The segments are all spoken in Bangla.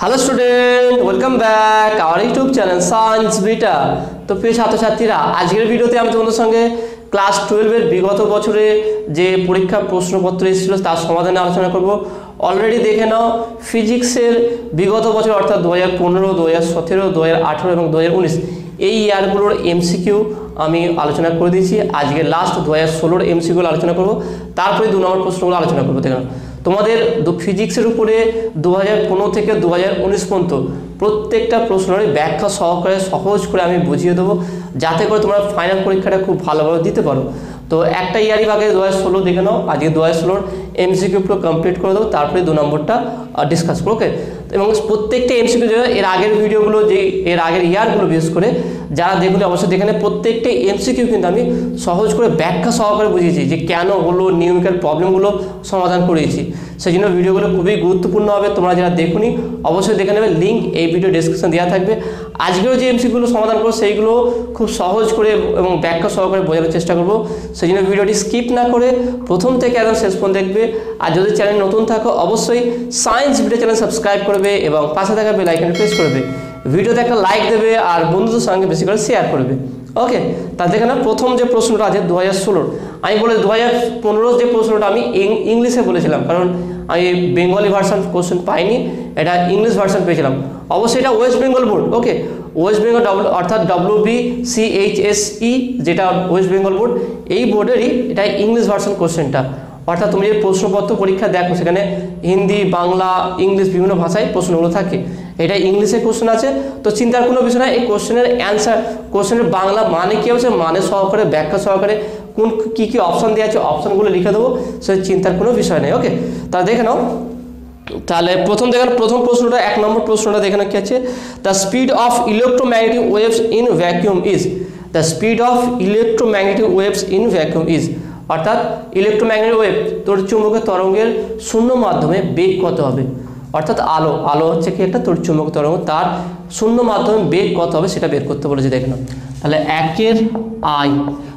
Hello student, welcome back our YouTube channel science beta. তো প্রিয় ছাত্রছাত্রীরা, আজকের ভিডিওতে আমি তোমাদের সঙ্গে ক্লাস 12-এর বিগত বছরে যে পরীক্ষা প্রশ্নপত্র এসেছিল তার সমাধানে আলোচনা করব। অলরেডি দেখে নাও, ফিজিক্সের বিগত বছর অর্থাৎ 2015, 2017, 2018 এবং 2019 এই ইয়ারগুলোর এমসিকিউ আমি আলোচনা করে দিয়েছি। আজকে লাস্ট 2016-র এমসিকিউ আলোচনা করব, তারপরে 2 নম্বর প্রশ্নগুলো আলোচনা করবো। দেখে নাও, তোমাদের ফিজিক্সের উপরে 2015 থেকে 2019 পর্যন্ত প্রত্যেকটা প্রশ্নের ব্যাখ্যা সহকারে সহজ করে আমি বুঝিয়ে দেবো, যাতে করে তোমরা ফাইনাল পরীক্ষাটা খুব ভালোভাবে দিতে পারো। তো একটা ইয়ারই আগে 2016 দেখে নাও, আজকে 2016-র এমসিকিউ পুরো কমপ্লিট করে দেবো, তারপরে 2 নম্বরটা ডিসকাস করো। ওকে, এবং প্রত্যেকটা এমসিকিউ এর আগের ভিডিওগুলো, যে এর আগের ইয়ারগুলো বিশেষ করে যারা দেখলে অবশ্যই দেখে নেয়, প্রত্যেকটা এমসিকিউ কিন্তু আমি সহজ করে ব্যাখ্যা সহকারে বুঝিয়েছি যে কেন হলো, নিউমেরিক্যাল প্রবলেমগুলো সমাধান করেছি। সেই জন্য ভিডিওগুলো খুবই গুরুত্বপূর্ণ হবে, তোমরা যারা দেখুনি অবশ্যই দেখে নেবে, লিঙ্ক এই ভিডিও ডেসক্রিপশন দেওয়া থাকবে। আজকেও যে এমসিকিউগুলো সমাধান করবো সেইগুলো খুব সহজ করে এবং ব্যাখ্যা সহকারে বোঝানোর চেষ্টা করবো। সেই জন্য ভিডিওটি স্কিপ না করে প্রথম থেকে একদম শেষ পর্যন্ত দেখবে। আর যদি চ্যানেল নতুন থাকো অবশ্যই সায়েন্স ভিডিও চ্যানেল সাবস্ক্রাইব করবে এবং পাশে থাকা বেল আইকনে প্রেস করবে, ভিডিওতে একটা লাইক দেবে আর বন্ধুদের সঙ্গে বেশি করে শেয়ার করবে। ওকে, তা দেখে না, প্রথম যে প্রশ্নটা আছে 2016, আমি বলে 2015 যে প্রশ্নটা আমি ইংলিশে বলেছিলাম, কারণ আমি বেঙ্গলি ভার্সন কোশ্চেন পাইনি, এটা ইংলিশ ভার্সন পেয়েছিলাম। অবশ্যই এটা ওয়েস্ট বেঙ্গল বোর্ড। ওকে, ওয়েস্ট বেঙ্গল অর্থাৎ WBCHSE, যেটা ওয়েস্ট বেঙ্গল বোর্ড, এই বোর্ডেরই এটা ইংলিশ ভার্সন কোশ্চেনটা। অর্থাৎ তুমি যে প্রশ্নপত্র পরীক্ষা দেখো সেখানে হিন্দি, বাংলা, ইংলিশ বিভিন্ন ভাষায় প্রশ্নগুলো থাকে, এটা ইংলিশে কোশ্চেন আছে। তো চিন্তার কোনো বিষয় না, এই কোশ্চেনের অ্যান্সার, কোশ্চেনের বাংলা মানে কী হবে মানে সহকারে ব্যাখ্যা সহকারে কোন কী কী অপশান দেওয়া আছে অপশানগুলো লিখে দেবো, সে চিন্তার কোনো বিষয় নেই। ওকে, তা দেখে নাও, তাহলে প্রথম প্রশ্নটা 1 নম্বর প্রশ্নটা দেখে নাও কি আছে। The speed of electromagnetic waves in vacuum is, the speed of electromagnetic waves in vacuum is, অর্থাৎ ইলেকট্রোম্যাগনেটিক ওয়েভ তড়িৎচুম্বকীয় তরঙ্গের শূন্য মাধ্যমে বেগ কত হবে। অর্থাৎ আলো হচ্ছে কি একটা তড়িৎচুম্বকীয় তরঙ্গ, তার শূন্য মাধ্যমে বেগ কত হবে সেটা বের করতে বলেছে। দেখে নাও, তাহলে 1-এর I,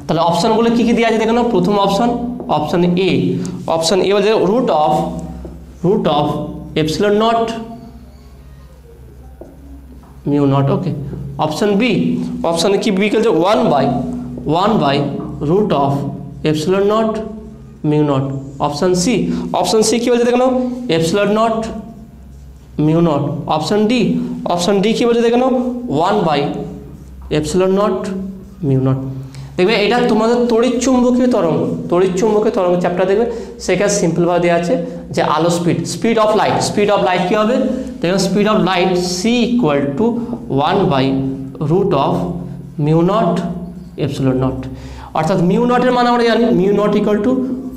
তাহলে অপশানগুলো কী কী দেওয়া আছে দেখে নাও। প্রথম অপশান এ, অপশান এ বলছে root of epsilon naught mu naught. Okay, option B, অপশানে কি বি বলছে 1 by root of epsilon naught mu naught. Option C কি বলছে দেখে নাও, epsilon naught mu naught. Option D কি বলছে দেখে নাও, 1 by epsilon naught mu naught. দেখবে এটা তোমাদের তড়িৎচুম্বকীয় তরঙ্গ চ্যাপ্টার দেখবে, সেখানে সিম্পলভাবে দেওয়া আছে যে আলো স্পিড অফ লাইট কী হবে দেখবেন, speed of light C equal to 1 by root of mu naught epsilon naught. অর্থাৎ মিউ নটের মান আমরা জানি, mu naught equal to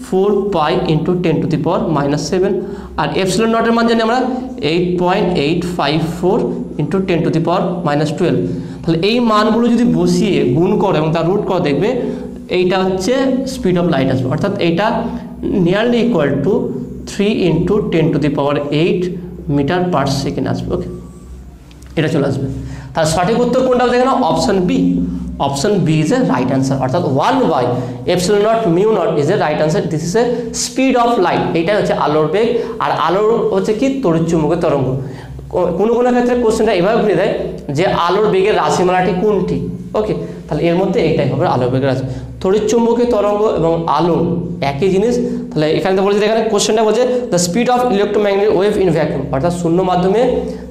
4 pi into 10⁻⁻⁷, আর এপসিলন নটের মান জানি আমরা 8.854 ইন্টু 10⁻⁻12। তাহলে এই মানগুলো যদি বসিয়ে গুণ করো এবং তার রুট করো, দেখবে এইটা হচ্ছে স্পিড অফ লাইট আসবে, অর্থাৎ এইটা nearly equal to 3 into 10⁸ metre per second আসবে। ওকে, এটা চলে আসবে। তার সঠিক উত্তর কোনটা দেখে নাও, option B is a right answer, অর্থাৎ 1 by epsilon naught mu naught is a right answer. This is a speed of light, এইটাই হচ্ছে আলোর বেগ, আর আলোর হচ্ছে কি তড়িৎচুম্বকীয় তরঙ্গ। কোনো ক্ষেত্রে কোশ্চেনটা এভাবে ঘুরে দেয় যে আলোর বেগের রাশিমালাটি কোনটি। ওকে, তাহলে এর মধ্যে এইটাই হবে আলোর বেগের রাশি। তড়িৎচুম্বকীয় তরঙ্গ এবং আলো একই জিনিস। তাহলে এখানে তো বলছে, এখানে কোশ্চেনটা বলছে the speed of electromagnetic wave in vacuum, অর্থাৎ শূন্য মাধ্যমে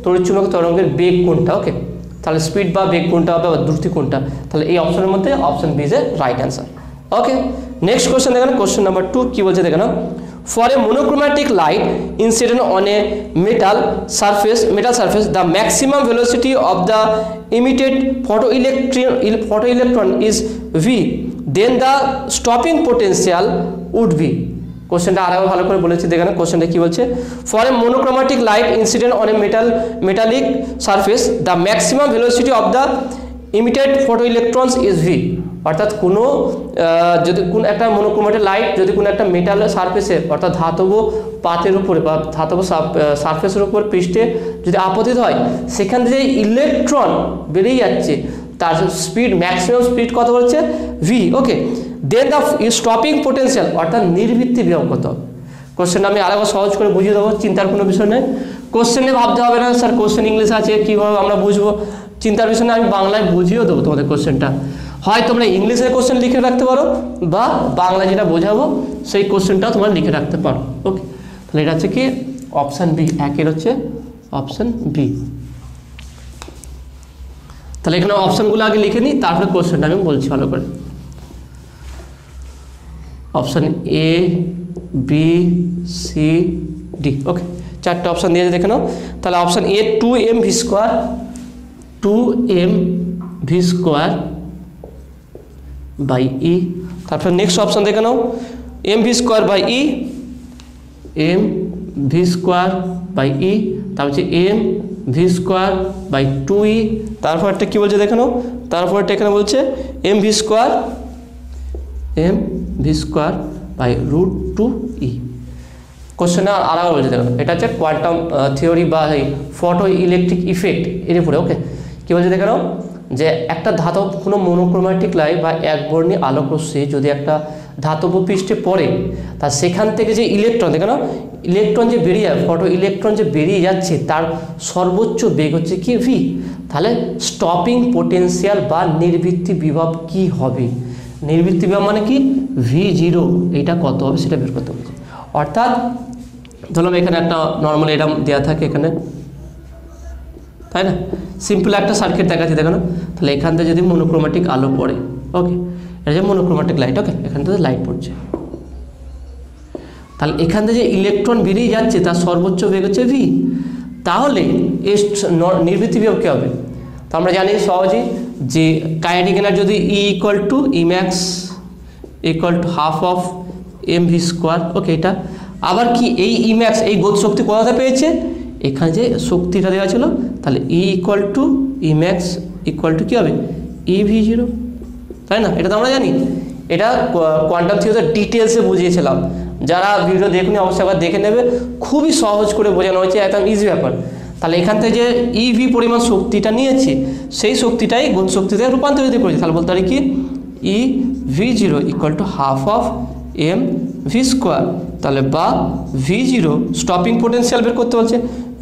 তড়িৎচুম্বকীয় তরঙ্গের বেগ কোনটা। ওকে, তাহলে স্পিড বা বেগ কোনটা হবে বা দ্রুতি কোনটা, তাহলে এই অপশনের মধ্যে option B is a right answer. Okay, next question দেখেন, কোশ্চেন নাম্বার 2 কি বলছে দেখেন। For a monochromatic light incident on a metal surface, the maximum velocity of the emitted photoelectron is V. Then the stopping potential would be. কোশ্চেনটা আরো ভালো করে বলেছি দেখেন, কোশ্চেনটা কি বলছে, for a monochromatic light incident on a metallic surface the maximum velocity of the emitted photoelectrons is V. অর্থাৎ যদি কোনো একটা মনোক্রোম্যাটিক লাইট যদি কোনো একটা মেটাল সারফেসে অর্থাৎ ধাতব পাতের উপরে বা ধাতব সারফেসের উপর পৃষ্ঠে যদি আপতিত হয়, সেখান থেকে ইলেকট্রন বেরিয়ে যাচ্ছে, তার স্পিড ম্যাক্সিমাম স্পিড কত বলছে, V. Okay, then the stopping potential অর্থাৎ নির্বৃত্তি বিভব কত। কোশ্চেনটা আমি আরেকবার সহজ করে বুঝিয়ে দেবো, চিন্তার কোনো বিষয় নেই। কোশ্চেনে ভাবতে হবে না স্যার কোশ্চেন ইংলিশ আছে কীভাবে আমরা বুঝবো, চিন্তার বিষয় না, আমি বাংলায় বুঝিয়েও দেবো তোমাদের কোশ্চেনটা। হয় তোমরা ইংলিশের কোশ্চেন লিখে রাখতে পারো বা বাংলায় যেটা বোঝাবো সেই কোশ্চেনটাও তোমরা লিখে রাখতে পারো। ওকে, তাহলে এটা হচ্ছে কি অপশান বি, একের হচ্ছে অপশান বি। তাহলে এখানে অপশানগুলো আগে লিখে নিই, তারপরে কোশ্চেনটা আমি বলছি ভালো করে। Option A, B, C, D. Okay, চারটে অপশান দিয়েছে দেখে নাও। তাহলে option A 2m v square, 2m v square by E. তারপর নেক্সট অপশান দেখে নাও, M V square by E, M V square by E. তারপর হচ্ছে M V square by 2e। তারপরটা কী বলছে দেখে নাও, তারপরটা এখানে বলছে M V square by √2e। কোশ্চেনটা আলাদা বলছে দেখো, এটা হচ্ছে কোয়ান্টাম থিওরি বা ফটো ইলেকট্রিক ইফেক্ট এর উপরে। ওকে, কী বলছে দেখে নাও, যে একটা ধাতব কোনো মনোক্রোম্যাটিক লাইট বা একবর্ণী আলোকরশ্মি যদি একটা ধাতব পৃষ্ঠে পড়ে, তা সেখান থেকে যে ইলেকট্রন দেখে নাও, ইলেকট্রন যে বেরিয়ে যায়, ফটো ইলেকট্রন যে বেরিয়ে যাচ্ছে তার সর্বোচ্চ বেগ হচ্ছে কি ভি। তাহলে স্টপিং পোটেনশিয়াল বা নির্বৃত্তি বিভব কি হবে, নির্বৃত্তি বিভব মানে কি V0, এইটা কত হবে সেটা বের করতে বলছে। অর্থাৎ ধরলাম এখানে একটা নর্মাল এটা দেওয়া থাকে এখানে, তাই না, সিম্পল একটা সার্কিট দেখাচ্ছি দেখো না। তাহলে এখান থেকে যদি মনোক্রোম্যাটিক আলো পড়ে, ওকে, এটা যে মনোক্রোম্যাটিক লাইট, ওকে, এখান থেকে লাইট পড়ছে, তাহলে এখান থেকে যে ইলেকট্রন বেরিয়ে যাচ্ছে তার সর্বোচ্চ বেগ হচ্ছে ভি। তাহলে এর নির্বৃত্তি বিভব কী হবে? তো আমরা জানি সহজেই যে কাইনেটিক এনার্জি যদি E equal to E max equal to half of M V square. Okay, এটা আবার কি এই ই ম্যাক্স এই গতি শক্তি কোথাতে পেয়েছে, এখানে যে শক্তিটা দেওয়া ছিল, তাহলে E equal to E max equal to কী হবে ই V0, তাই না? এটা তো আমরা জানি, এটা কোয়ান্টাম থিওরিতে ডিটেলসে বুঝিয়েছিলাম, যারা ভিডিও দেখুন অবশ্যই আবার দেখে নেবে, খুবই সহজ করে বোঝানো হয়েছে, একদম ইজি ব্যাপার। তাহলে এখান থেকে যে ইভি পরিমাণ শক্তিটা নিয়েছে সেই শক্তিটাই গতি শক্তিতে রূপান্তরিত করেছে, তাহলে বলতে পারি কি E V0 equal to half of M V square. তাহলে বা V0 স্টপিং পোটেনশিয়াল বের করতে বলছে,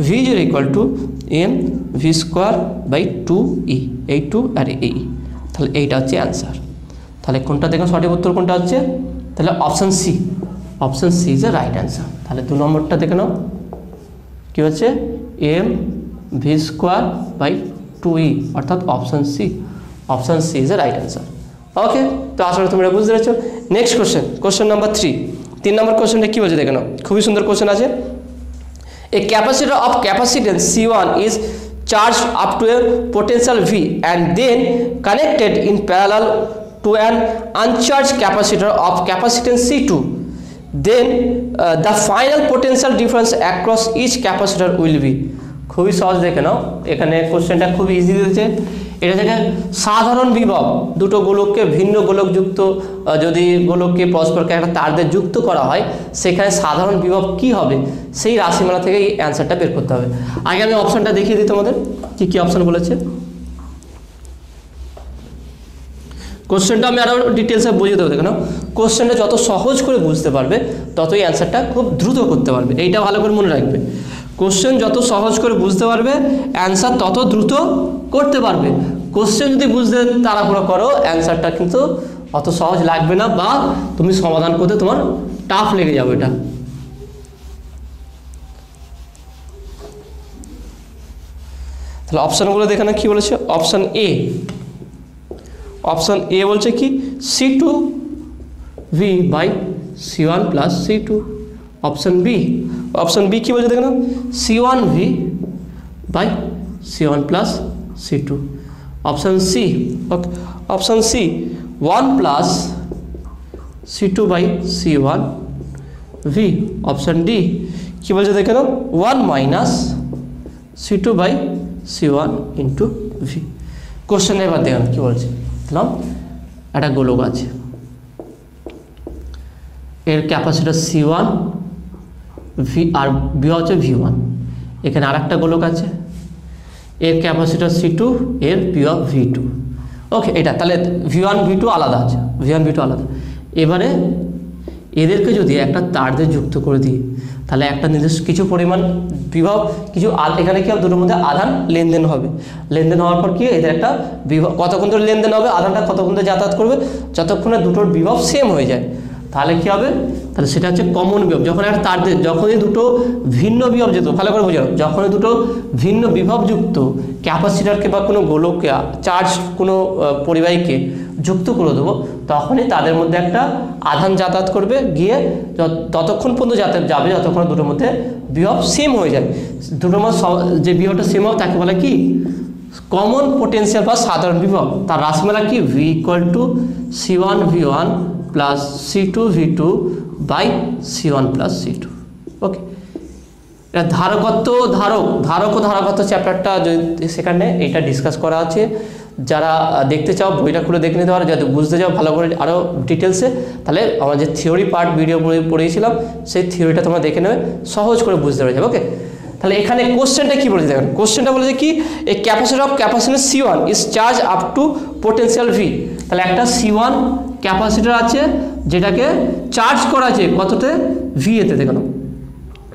V0 equal to M V square by 2e, এই 2 আর এই, তাহলে এইটা হচ্ছে অ্যান্সার। তাহলে কোনটা দেখুন সঠিক উত্তর কোনটা হচ্ছে, তাহলে option C, option C is a right answer. তাহলে 2 নম্বরটা দেখে নাও কী হচ্ছে M V square by 2e, অর্থাৎ option C, option C is a right answer. Okay, তো আসলে তোমরা বুঝতে পেরেছো। নেক্সট কোশ্চেন, কোশ্চেন নাম্বার 3 নম্বর কোশ্চেনটা কী বলছে দেখে নাও, খুবই সুন্দর কোশ্চেন আছে। A capacitor of capacitance C1 is charged up to a potential V and then connected in parallel to an uncharged capacitor of capacitance C2. Then the final potential difference across each capacitor will be. খুবই সহজ দেখে নাও, এখানে কোশ্চেনটা খুবই ইজি দিয়েছে। এটা থেকে সাধারণ বিভব দুটো গোলককে ভিন্ন গোলকযুক্ত যদি গোলককে পরস্পরকে একটা তার দিয়ে যুক্ত করা হয়, সেখানে সাধারণ বিভব কি হবে সেই রাশিমালা থেকে এই অ্যান্সারটা বের করতে হবে। আগে আমি অপশানটা দেখিয়ে দিই তোমাদের, কী কী অপশান বলেছে। কোশ্চেনটা আমি আরও ডিটেলসে বুঝিয়ে দেবো, দেখো না, কোশ্চেনটা যত সহজ করে বুঝতে পারবে ততই অ্যান্সারটা খুব দ্রুত করতে পারবে, এইটা ভালো করে মনে রাখবে। কোশ্চেন যত সহজ করে বুঝতে পারবে অ্যান্সার তত দ্রুত করতে পারবে। কোশ্চেন যদি বুঝতে তাড়াহুড়ো করো অ্যান্সারটা কিন্তু অত সহজ লাগবে না, বা তুমি সমাধান করতে তোমার টাফ লেগে যাবে এটা। তাহলে অপশানগুলো দেখে না কী বলেছে। অপশান এ, অপশান এ বলছে কি C2V by C1 plus C2। Option B, option B কী বলছে দেখে না C1V by C1 plus C2। Option C, okay, option C 1 plus C2 by C1 V। Option D কী বলছে দেখে নাও 1 minus C2 by C1 into V. Question এবার দেখুন কী বলছে, দেখলাম একটা গোলক আছে, এর ক্যাপাসিটার C1 ভি আর বি হচ্ছে V1। এখানে আর একটা গোলক আছে, এর ক্যাপাসিটার C2, এর পি অফ V2। ওকে, এটা তাহলে V1 V2 আলাদা আছে, V1 V2 আলাদা। এবারে এদেরকে যদি একটা তার দিয়ে যুক্ত করে দিই তাহলে একটা নির্দিষ্ট কিছু পরিমাণ বিভব কিছু এখানে কি হবে দুটোর মধ্যে আধান লেনদেন হবে, লেনদেন হওয়ার পর কি এদের একটা বিভব কতক্ষণ ধরে লেনদেন হবে, আধানটা কতক্ষণ ধরে যাতায়াত করবে, যতক্ষণে দুটোর বিভব সেম হয়ে যায় তাহলে কি হবে, তাহলে সেটা হচ্ছে কমন বিভব। যখন একটা তার যখনই দুটো ভিন্ন বিভব যুক্ত, ভালো করে বোঝানো, যখনই দুটো ভিন্ন বিভবযুক্ত ক্যাপাসিটরকে বা কোনো গোলককে চার্জ কোনো পরিবাহীকে যুক্ত করে দেবো তখনই তাদের মধ্যে একটা আধান যাতায়াত করবে, গিয়ে ততক্ষণ পর্যন্ত যাবে যতক্ষণ দুটোর মধ্যে বিভব সেম হয়ে যায়। দুটোর মধ্যে যে বিভবটা সেম হবে তাকে বলে কি কমন পোটেনশিয়াল বা সাধারণ বিভব। তার রাশিমালা কি V = C1 V1 plus C2 V2 by C1 plus C2। Okay, এটা ধারক ও ধারকত্ব চ্যাপ্টারটা যদি সেখানে এইটা ডিসকাস করা আছে। যারা দেখতে চাও বইটা খুলে দেখে নিতে পারো, যাতে বুঝতে চাও ভালো করে আরও ডিটেলসে, তাহলে আমার যে থিওরি পার্ট ভিডিও পড়িয়েছিলাম সেই থিওরিটা তোমরা দেখে নেবে, সহজ করে বুঝতে পেরে যাবে। ওকে, তাহলে এখানে কোশ্চেনটা কি বলেছে দেখেন, কোশ্চেনটা বলেছে কি a capacitor C1 is charged up to potential V। তাহলে একটা C1 ক্যাপাসিটর আছে যেটাকে চার্জ করা আছে কততে V এতে, দেখো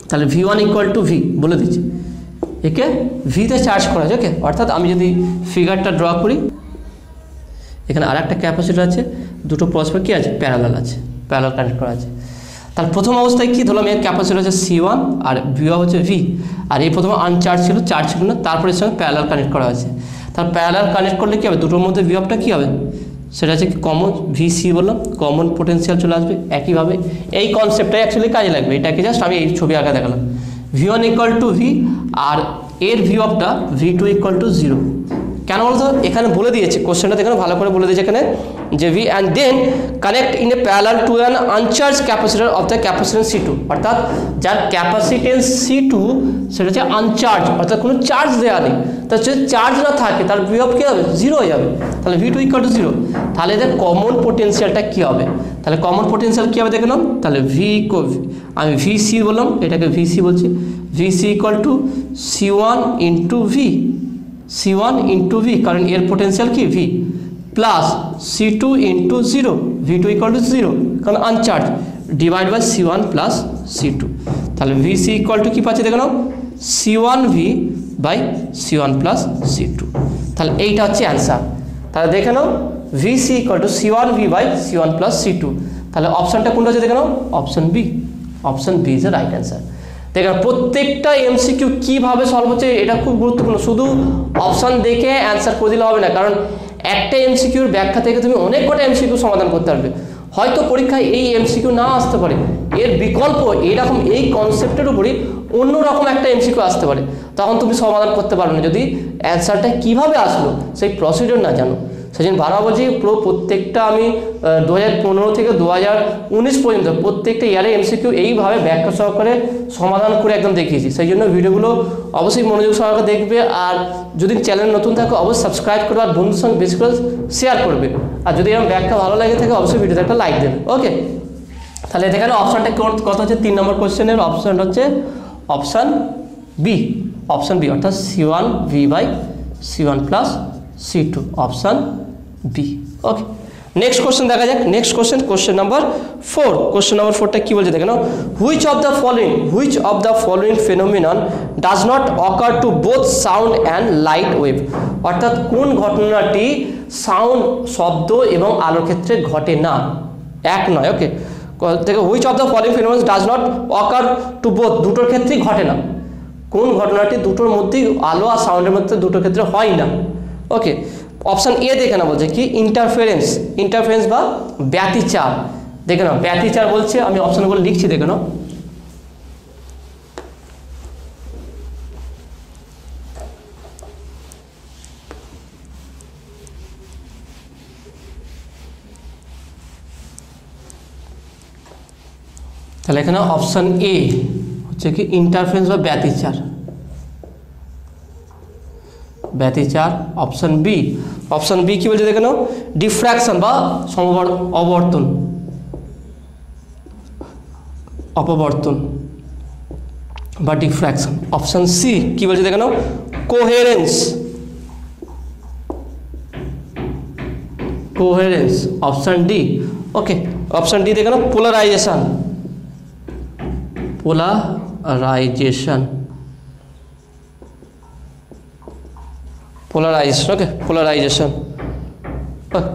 তাহলে V1 = V বলে দিচ্ছি, একে ভিতে চার্জ করা আছে। ওকে, অর্থাৎ আমি যদি ফিগারটা ড্র করি, এখানে আর একটা ক্যাপাসিটর আছে, দুটো পরস্পর কি আছে প্যারালাল আছে, প্যারালাল কানেক্ট করা আছে। তার প্রথম অবস্থায় কি ধরলাম এর ক্যাপাসিটর হচ্ছে C1 আর বিভব হচ্ছে V, আর এই প্রথমে আনচার্জ ছিল, চার্জ ছিল না, তারপরে এর সঙ্গে প্যারালাল কানেক্ট করা হয়েছে। তার প্যারালাল কানেক্ট করলে কি হবে, দুটোর মধ্যে বিভবটা কি হবে, সেটা হচ্ছে কমন VC বললাম, কমন পোটেনশিয়াল চলে আসবে। একইভাবে এই কনসেপ্টটাই অ্যাকচুয়ালি কাজে লাগবে, এটাকে জাস্ট আমি এই ছবি আঁকা দেখালাম। V1 = V আর এর বিভবটা V2 = 0। কেন বলতো, এখানে বলে দিয়েছে কোশ্চেনটা দেখুন ভালো করে বলে দিয়েছে এখানে যে V and then connect in a parallel to an uncharged capacitor of the capacitance C2, অর্থাৎ যার ক্যাপাসিটেন্স C2 সেটা হচ্ছে আনচার্জ, অর্থাৎ কোনো চার্জ দেওয়া নেই। তার যদি চার্জ না থাকে তার বিভব কী হবে, 0 হয়ে যাবে। তাহলে V2 = 0। তাহলে এদের কমন পোটেনশিয়ালটা কী হবে, তাহলে কমন পোটেনশিয়াল কী হবে দেখে নাও। তাহলে আমি VC বললাম, এটাকে VC বলছি, VC = C1 × V, C1 × V, কারণ এর পোটেনশিয়াল কি V, প্লাস C2 × 0, V2 = 0 কারণ uncharged, divide by C1 plus C2। তাহলে VC = কি পাচ্ছি দেখে নাও, C1V by C1 plus C2। তাহলে এইটা হচ্ছে অ্যান্সার। তাহলে দেখে নাও VC = C1V by C1 plus C2। তাহলে অপশানটা কোনটা হচ্ছে দেখে নাও, option B, option B is the right answer. দেখেন প্রত্যেকটা MCQ কীভাবে সলভ হচ্ছে এটা খুব গুরুত্বপূর্ণ, শুধু অপশান দেখে অ্যান্সার করে দিলে হবে না, কারণ একটা MCQর ব্যাখ্যা থেকে তুমি অনেক কটা MCQ সমাধান করতে পারবে। হয়তো পরীক্ষায় এই MCQ না আসতে পারে, এর বিকল্প এইরকম এই কনসেপ্টের উপরই অন্যরকম একটা MCQ আসতে পারে, তখন তুমি সমাধান করতে পারবে না যদি অ্যান্সারটা কীভাবে আসলো সেই প্রসিডিওর না জানো। সেই জন্য বারবার বলছি প্রত্যেকটা আমি 2015 থেকে 2019 পর্যন্ত প্রত্যেকটা ইয়ারে MCQ এইভাবে ব্যাখ্যা সহকারে সমাধান করে একদম দেখিয়েছি। সেই জন্য ভিডিওগুলো অবশ্যই মনোযোগ সহকারে দেখবে, আর যদি চ্যানেল নতুন থাকে অবশ্যই সাবস্ক্রাইব করবে, আর বন্ধুদের সঙ্গে বেশি করে শেয়ার করবে, আর যদি এরকম ব্যাখ্যা ভালো লাগে থাকে অবশ্যই ভিডিওতে একটা লাইক দেবে। ওকে, তাহলে এখানে অপশানটা কত হচ্ছে, 3 নম্বর কোশ্চেনের অপশানটা হচ্ছে অপশান বি, অপশান বি, অর্থাৎ C1V by C1 plus C2, option B. Okay, next question দেখা যাক। Next question number 4। Question number 4টা কি বলছে দেখেন, which of the following phenomenon does not occur to both sound and light wave, অর্থাৎ কোন ঘটনাটি সাউন্ড শব্দ এবং আলোর ক্ষেত্রে ঘটে না, এক নয়। ওকে, দেখো which of the following phenomenon does not occur to both, দুটোর ক্ষেত্রেই ঘটে না, কোন ঘটনাটি দুটোর মধ্যেই আলো আর সাউন্ডের মধ্যে দুটোর ক্ষেত্রে হয় না। ওকে, অপশান এ দেখে না বলছে কি ইন্টারফারেন্স বা ব্যতিচার। দেখে নাও ব্যতিচার বলছে, আমি অপশানগুলো লিখছি দেখে নাও। তাহলে এখানে অপশান এ হচ্ছে কি ইন্টারফারেন্স বা ব্যতিচার। অপশান বি কি বলছে দেখে নাও, ডিফ্র্যাকশন বা অপবর্তন বা ডিফ্র্যাকশন। অপশান সি কি বলছে দেখে নাও, কোহেরেন্স, অপশন ডি। ওকে, অপশন ডি দেখে নাও পোলারাইজেশন, পোলারাইজেশন, পোলারাইজেশন। ওকে, পোলারাইজেশন,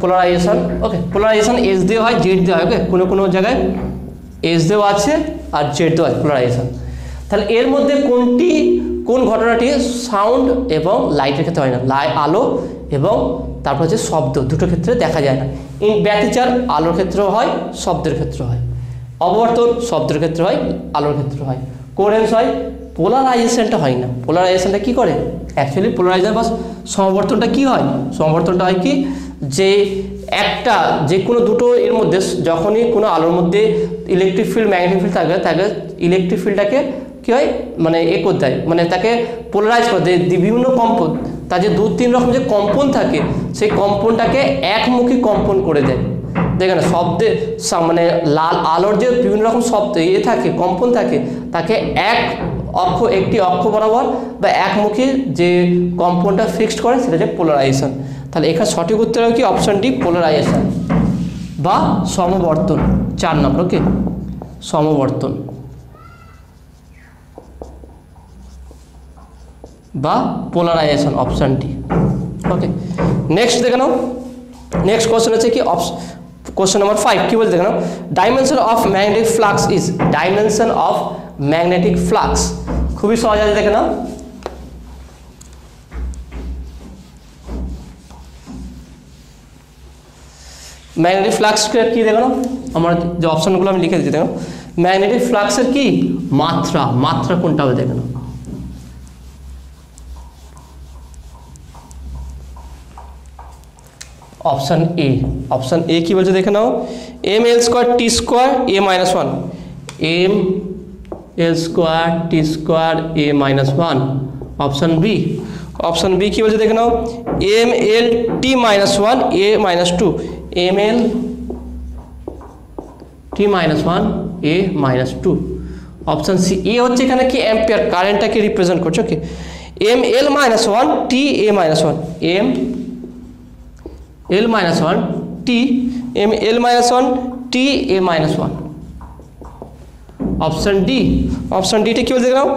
পোলারাইজেশন। ওকে, পোলারাইজেশন এস দিয়ে হয়, জেড দেওয়া হয়। ওকে, কোনো কোনো জায়গায় এস দেওয়া আছে আর জেড দেওয়া আছে পোলারাইজেশন। তাহলে এর মধ্যে কোন ঘটনাটি সাউন্ড এবং লাইটের ক্ষেত্রে হয় না? আলো এবং তারপর হচ্ছে শব্দ, দুটো ক্ষেত্রে দেখা যায় না। ব্যতিচার আলোর ক্ষেত্রেও হয়, শব্দের ক্ষেত্রে হয়। অবর্তন শব্দের ক্ষেত্রে হয়, আলোর ক্ষেত্রে হয়। কোহেরেন্স হয়, পোলারাইজেশনটা হয় না। পোলারাইজেশনটা কি করে? অ্যাকচুয়ালি পোলারাইজেশন বা সমবর্তনটা কি হয়? সমবর্তনটা হয় কি, যে কোনো দুটো এর মধ্যে যখনই কোনো আলোর মধ্যে ইলেকট্রিক ফিল্ড ম্যাগনেটিক ফিল্ড থাকে, তাকে ইলেকট্রিক ফিল্ডটাকে কী হয়, মানে করে দেয়, মানে তাকে পোলারাইজ করে দেয়। বিভিন্ন কম্পন, তার যে 2-3 রকম যে কম্পন থাকে, সেই কম্পনটাকে একমুখী কম্পন করে দেয়। দেখেন শব্দে মানে লাল আলোর যে বিভিন্ন রকম শব্দ থাকে, কম্পন থাকে, তাকে একটি অক্ষ বরাবর বা একমুখী যে কম্পনটা ফিক্সড করে, সেটা হচ্ছে পোলারাইজেশন। তাহলে এখানে সঠিক উত্তর হবে কি অপশন ডি, পোলারাইজেশন বা সমবর্তন। 4 নম্বর। ওকে, সমবর্তন বা পোলারাইজেশন, অপশন ডি। ওকে, নেক্সট দেখে নাও। নেক্সট কোশ্চেন আছে কি, কোশ্চেন নাম্বার 5 কি বলছে দেখে নাও। Dimension of magnetic flux is, dimension of magnetic flux, খুবই সহজ আছে দেখে নাও। ম্যাগনেটিক ফ্লাক্স কি দেখো না, আমার যে অপশনগুলো আমি লিখে দিচ্ছি দেখো। ম্যাগনেটিক ফ্লাক্সের কি মাত্রা কোনটা হবে দেখো না। অপশন এ কি বলছে দেখে নাও, ml² t² a-1, ml² t² a-1। Option B কি বলছে দেখে নাও, mlt-1 a-2, mlt-1 a-2। Option C, এ হচ্ছে এখানে কি অ্যাম্পিয়ার, কারেন্টটাকে রিপ্রেজেন্ট করছে। Okay, ml-1 t a-1, ml-1 t ml-1 t a-1। Option ডিটা কি বলতে গেলাম,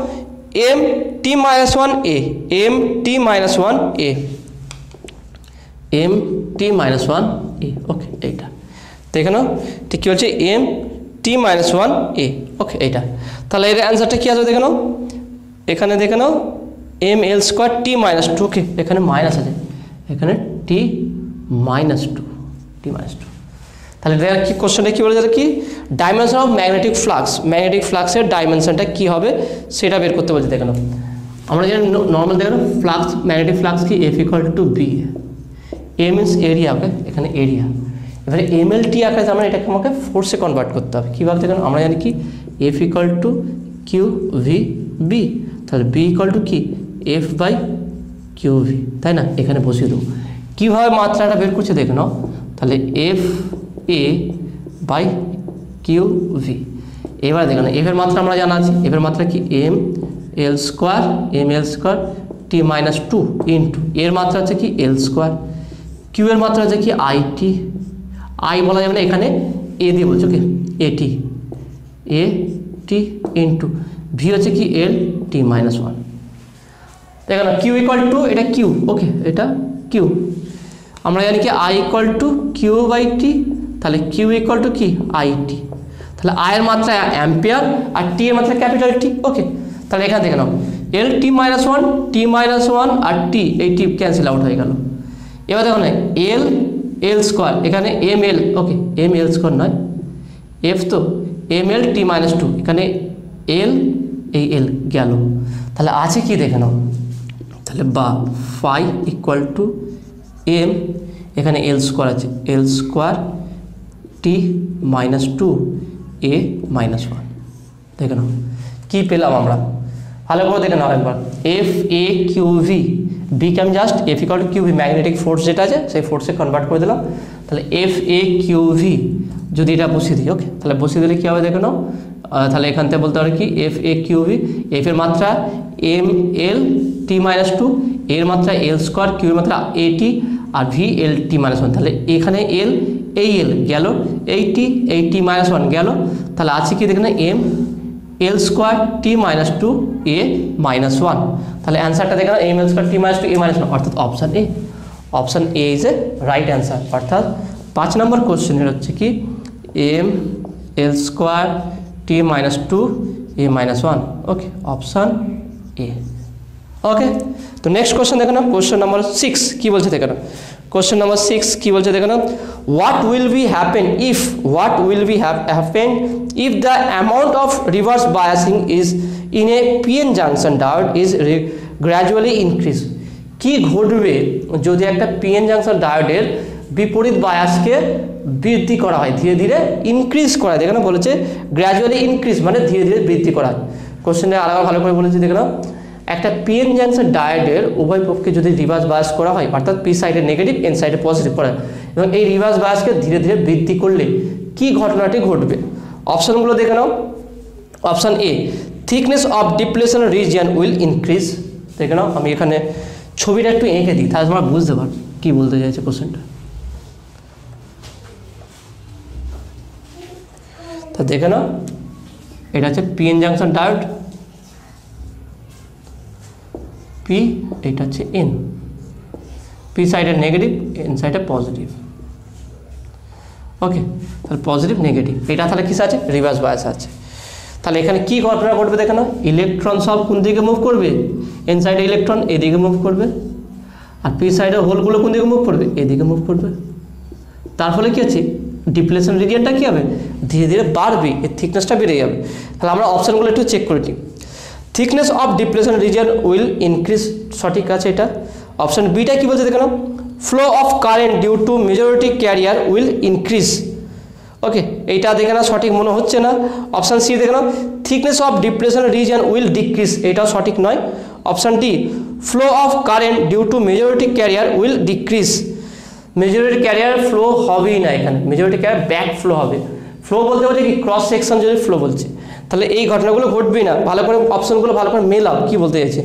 mt-1 a, mt-1 a, mt-1 a। ওকে, এইটা দেখে নাও, ঠিক কি বলছে, mt-1 a। ওকে, এইটা তাহলে এর অ্যান্সারটা কি আসবে দেখে নাও। এখানে দেখে নাও ml² t-2। ওকে, এখানে মাইনাস আছে, এখানে t-2। তাহলে কি কোশ্চেনটা কি বলে যাবে কি, ডাইমেনশন অফ ম্যাগনেটিক ফ্লাক্সের ডাইমেনশনটা কি হবে সেটা বের করতে বলছে দেখে নাও। আমরা জানি নর্মাল দেখে নাও, ম্যাগনেটিক ফ্লাক্স কি F = B, A means area. Okay, এখানে এরিয়া। এবারে mlt আকারে আমরা এটাকে আমাকে ফোর্সে কনভার্ট করতে হবে। কীভাবে দেখেন, আমরা জানি কি F = QVB, তাহলে B = কি F/QV, তাই না? এখানে বসিয়ে দেবো। কীভাবে মাত্রাটা বের করছে দেখে নাও, তাহলে FA/QV। এবার দেখো না, এফের মাত্রা আমরা জানা আছে, এফের মাত্রা কি ml² t-2 ইন্টু এর মাত্রা হচ্ছে কি l², কিউ এর মাত্রা হচ্ছে কি IT, আই বলা যাবে না, এখানে এ দিয়ে বলছো। ওকে, AT ইন্টু ভি হচ্ছে কি LT-1। দেখো না, কিউ = এটা কিউ। ওকে, এটা কিউ। আমরা জানি কি I = Q/T, তাহলে কিউ = কি IT। তাহলে I এর মাত্রা অ্যাম্পিয়ার আর T এর মাত্রা ক্যাপিটাল T। ওকে, তাহলে এখানে দেখে নাও LT-1 T-1 আর T, এই T ক্যান্সেল আউট হয়ে গেল। এবার দেখো না L² এখানে ml। ওকে, ml² নয়, F তো mlt-2, এখানে L, এই L গেল। তাহলে আছে কি দেখে নাও, তাহলে বা phi = m, এখানে l² আছে, l² t-2 a-1। দেখে নাও কী পেলাম আমরা, ভালো করে দেখে নাও একবার। FA/QV, বিকে আমি just F = QV magnetic force যেটা আছে সেই ফোর্সে কনভার্ট করে দিলাম। তাহলে FA/QV যদি এটা বসিয়ে দিই, ওকে, তাহলে বসিয়ে দিলে কী হবে দেখে নাও। তাহলে এখান থেকে বলতে পারি কি FA/QV, F এর মাত্রা mlt-2, এর মাত্রা l², কিউ এর মাত্রা AT, আর V L T minus one. তাহলে এখানে এল, এই এল গেল, এই টি মাইনাস ওয়ান গেল, তাহলে আছে কি দেখেন M L square T minus two A minus one. তাহলে অ্যান্সারটা দেখেন M L square T minus two A minus one, অর্থাৎ option A. Option A is a right answer. অর্থাৎ 5 নম্বর কোশ্চেনের হচ্ছে কি M L square T minus two A minus one. Okay, option A. Okay, তো নেক্সট কোশ্চেন দেখো না, কোশ্চেন নাম্বার 6 কি বলছে দেখো না। কোশ্চেন নাম্বার 6 কি বলছে দেখো না, what will be happen if the amount of reverse biasing is in a PN junction diode is gradually increase. কি ঘটবে যদি একটা পিএন জাংশন ডায়োডের বিপরীত বায়াসকে বৃদ্ধি করা হয়, ধীরে ধীরে ইনক্রিজ করা হয়। দেখো বলেছে গ্র্যাজুয়ালি ইনক্রিজ মানে ধীরে ধীরে বৃদ্ধি করা হয়। কোশ্চেনটা আলাদা ভালো করে বলেছে দেখো, একটা পিএন জাংশন ডায়োডের উভয় পক্ষে যদি রিভার্স বায়াস করা হয়, অর্থাৎ পি সাইডে নেগেটিভ এন সাইডে পজিটিভ করা হয়, এবং এই রিভার্স বায়াসকে ধীরে ধীরে বৃদ্ধি করলে কি ঘটনাটি ঘটবে। অপশনগুলো দেখে নাও। Option A, thickness of depletion region will increase. দেখে নাও, আমি এখানে ছবিটা একটু এঁকে দিই, তাহলে তোমরা বুঝতে পারো কী বলতে চাইছে কোশ্চেনটা। তা দেখে নাও, এটা হচ্ছে পিএন জাংশন ডায়োড, পি, এটা হচ্ছে এন, পি সাইডে নেগেটিভ এন সাইডে পজিটিভ। ওকে, তাহলে পজিটিভ নেগেটিভ, এটা তাহলে কিস আছে রিভার্স বায়াস আছে। তাহলে এখানে কি ঘটনা ঘটবে দেখে নাও, ইলেকট্রন সব কোন দিকে মুভ করবে, এন সাইডে ইলেকট্রন এদিকে মুভ করবে, আর পি সাইডের হোলগুলো কোন দিকে মুভ করবে, এদিকে মুভ করবে। তার ফলে কী আছে, ডিপ্লেশন রিজিয়নটা কী হবে, ধীরে ধীরে বাড়বে, এর থিকনেসটা বেড়ে যাবে। তাহলে আমরা অপশানগুলো একটু চেক করে নিই। Thickness of depletion region will increase, সঠিক আছে এটা। অপশান বিটা কী বলছে দেখে নাও, flow of current due to majority carrier will increase. Okay, এইটা দেখে না সঠিক মনে হচ্ছে না। অপশান সি দেখে নাও, thickness of depletion region will decrease, এটাও সঠিক নয়। Option D, flow of current due to majority carrier will decrease. Majority carrier flow হবেই না, এখানে মেজরিটি ক্যারিয়ার ব্যাক ফ্লো হবে। ফ্লো বলতে বলছে কি ক্রস সেকশন যদি ফ্লো বলছে, তাহলে এই ঘটনাগুলো ঘটবেই না। ভালো করে অপশনগুলো ভালো করে মেলাও কি বলতে চাইছে।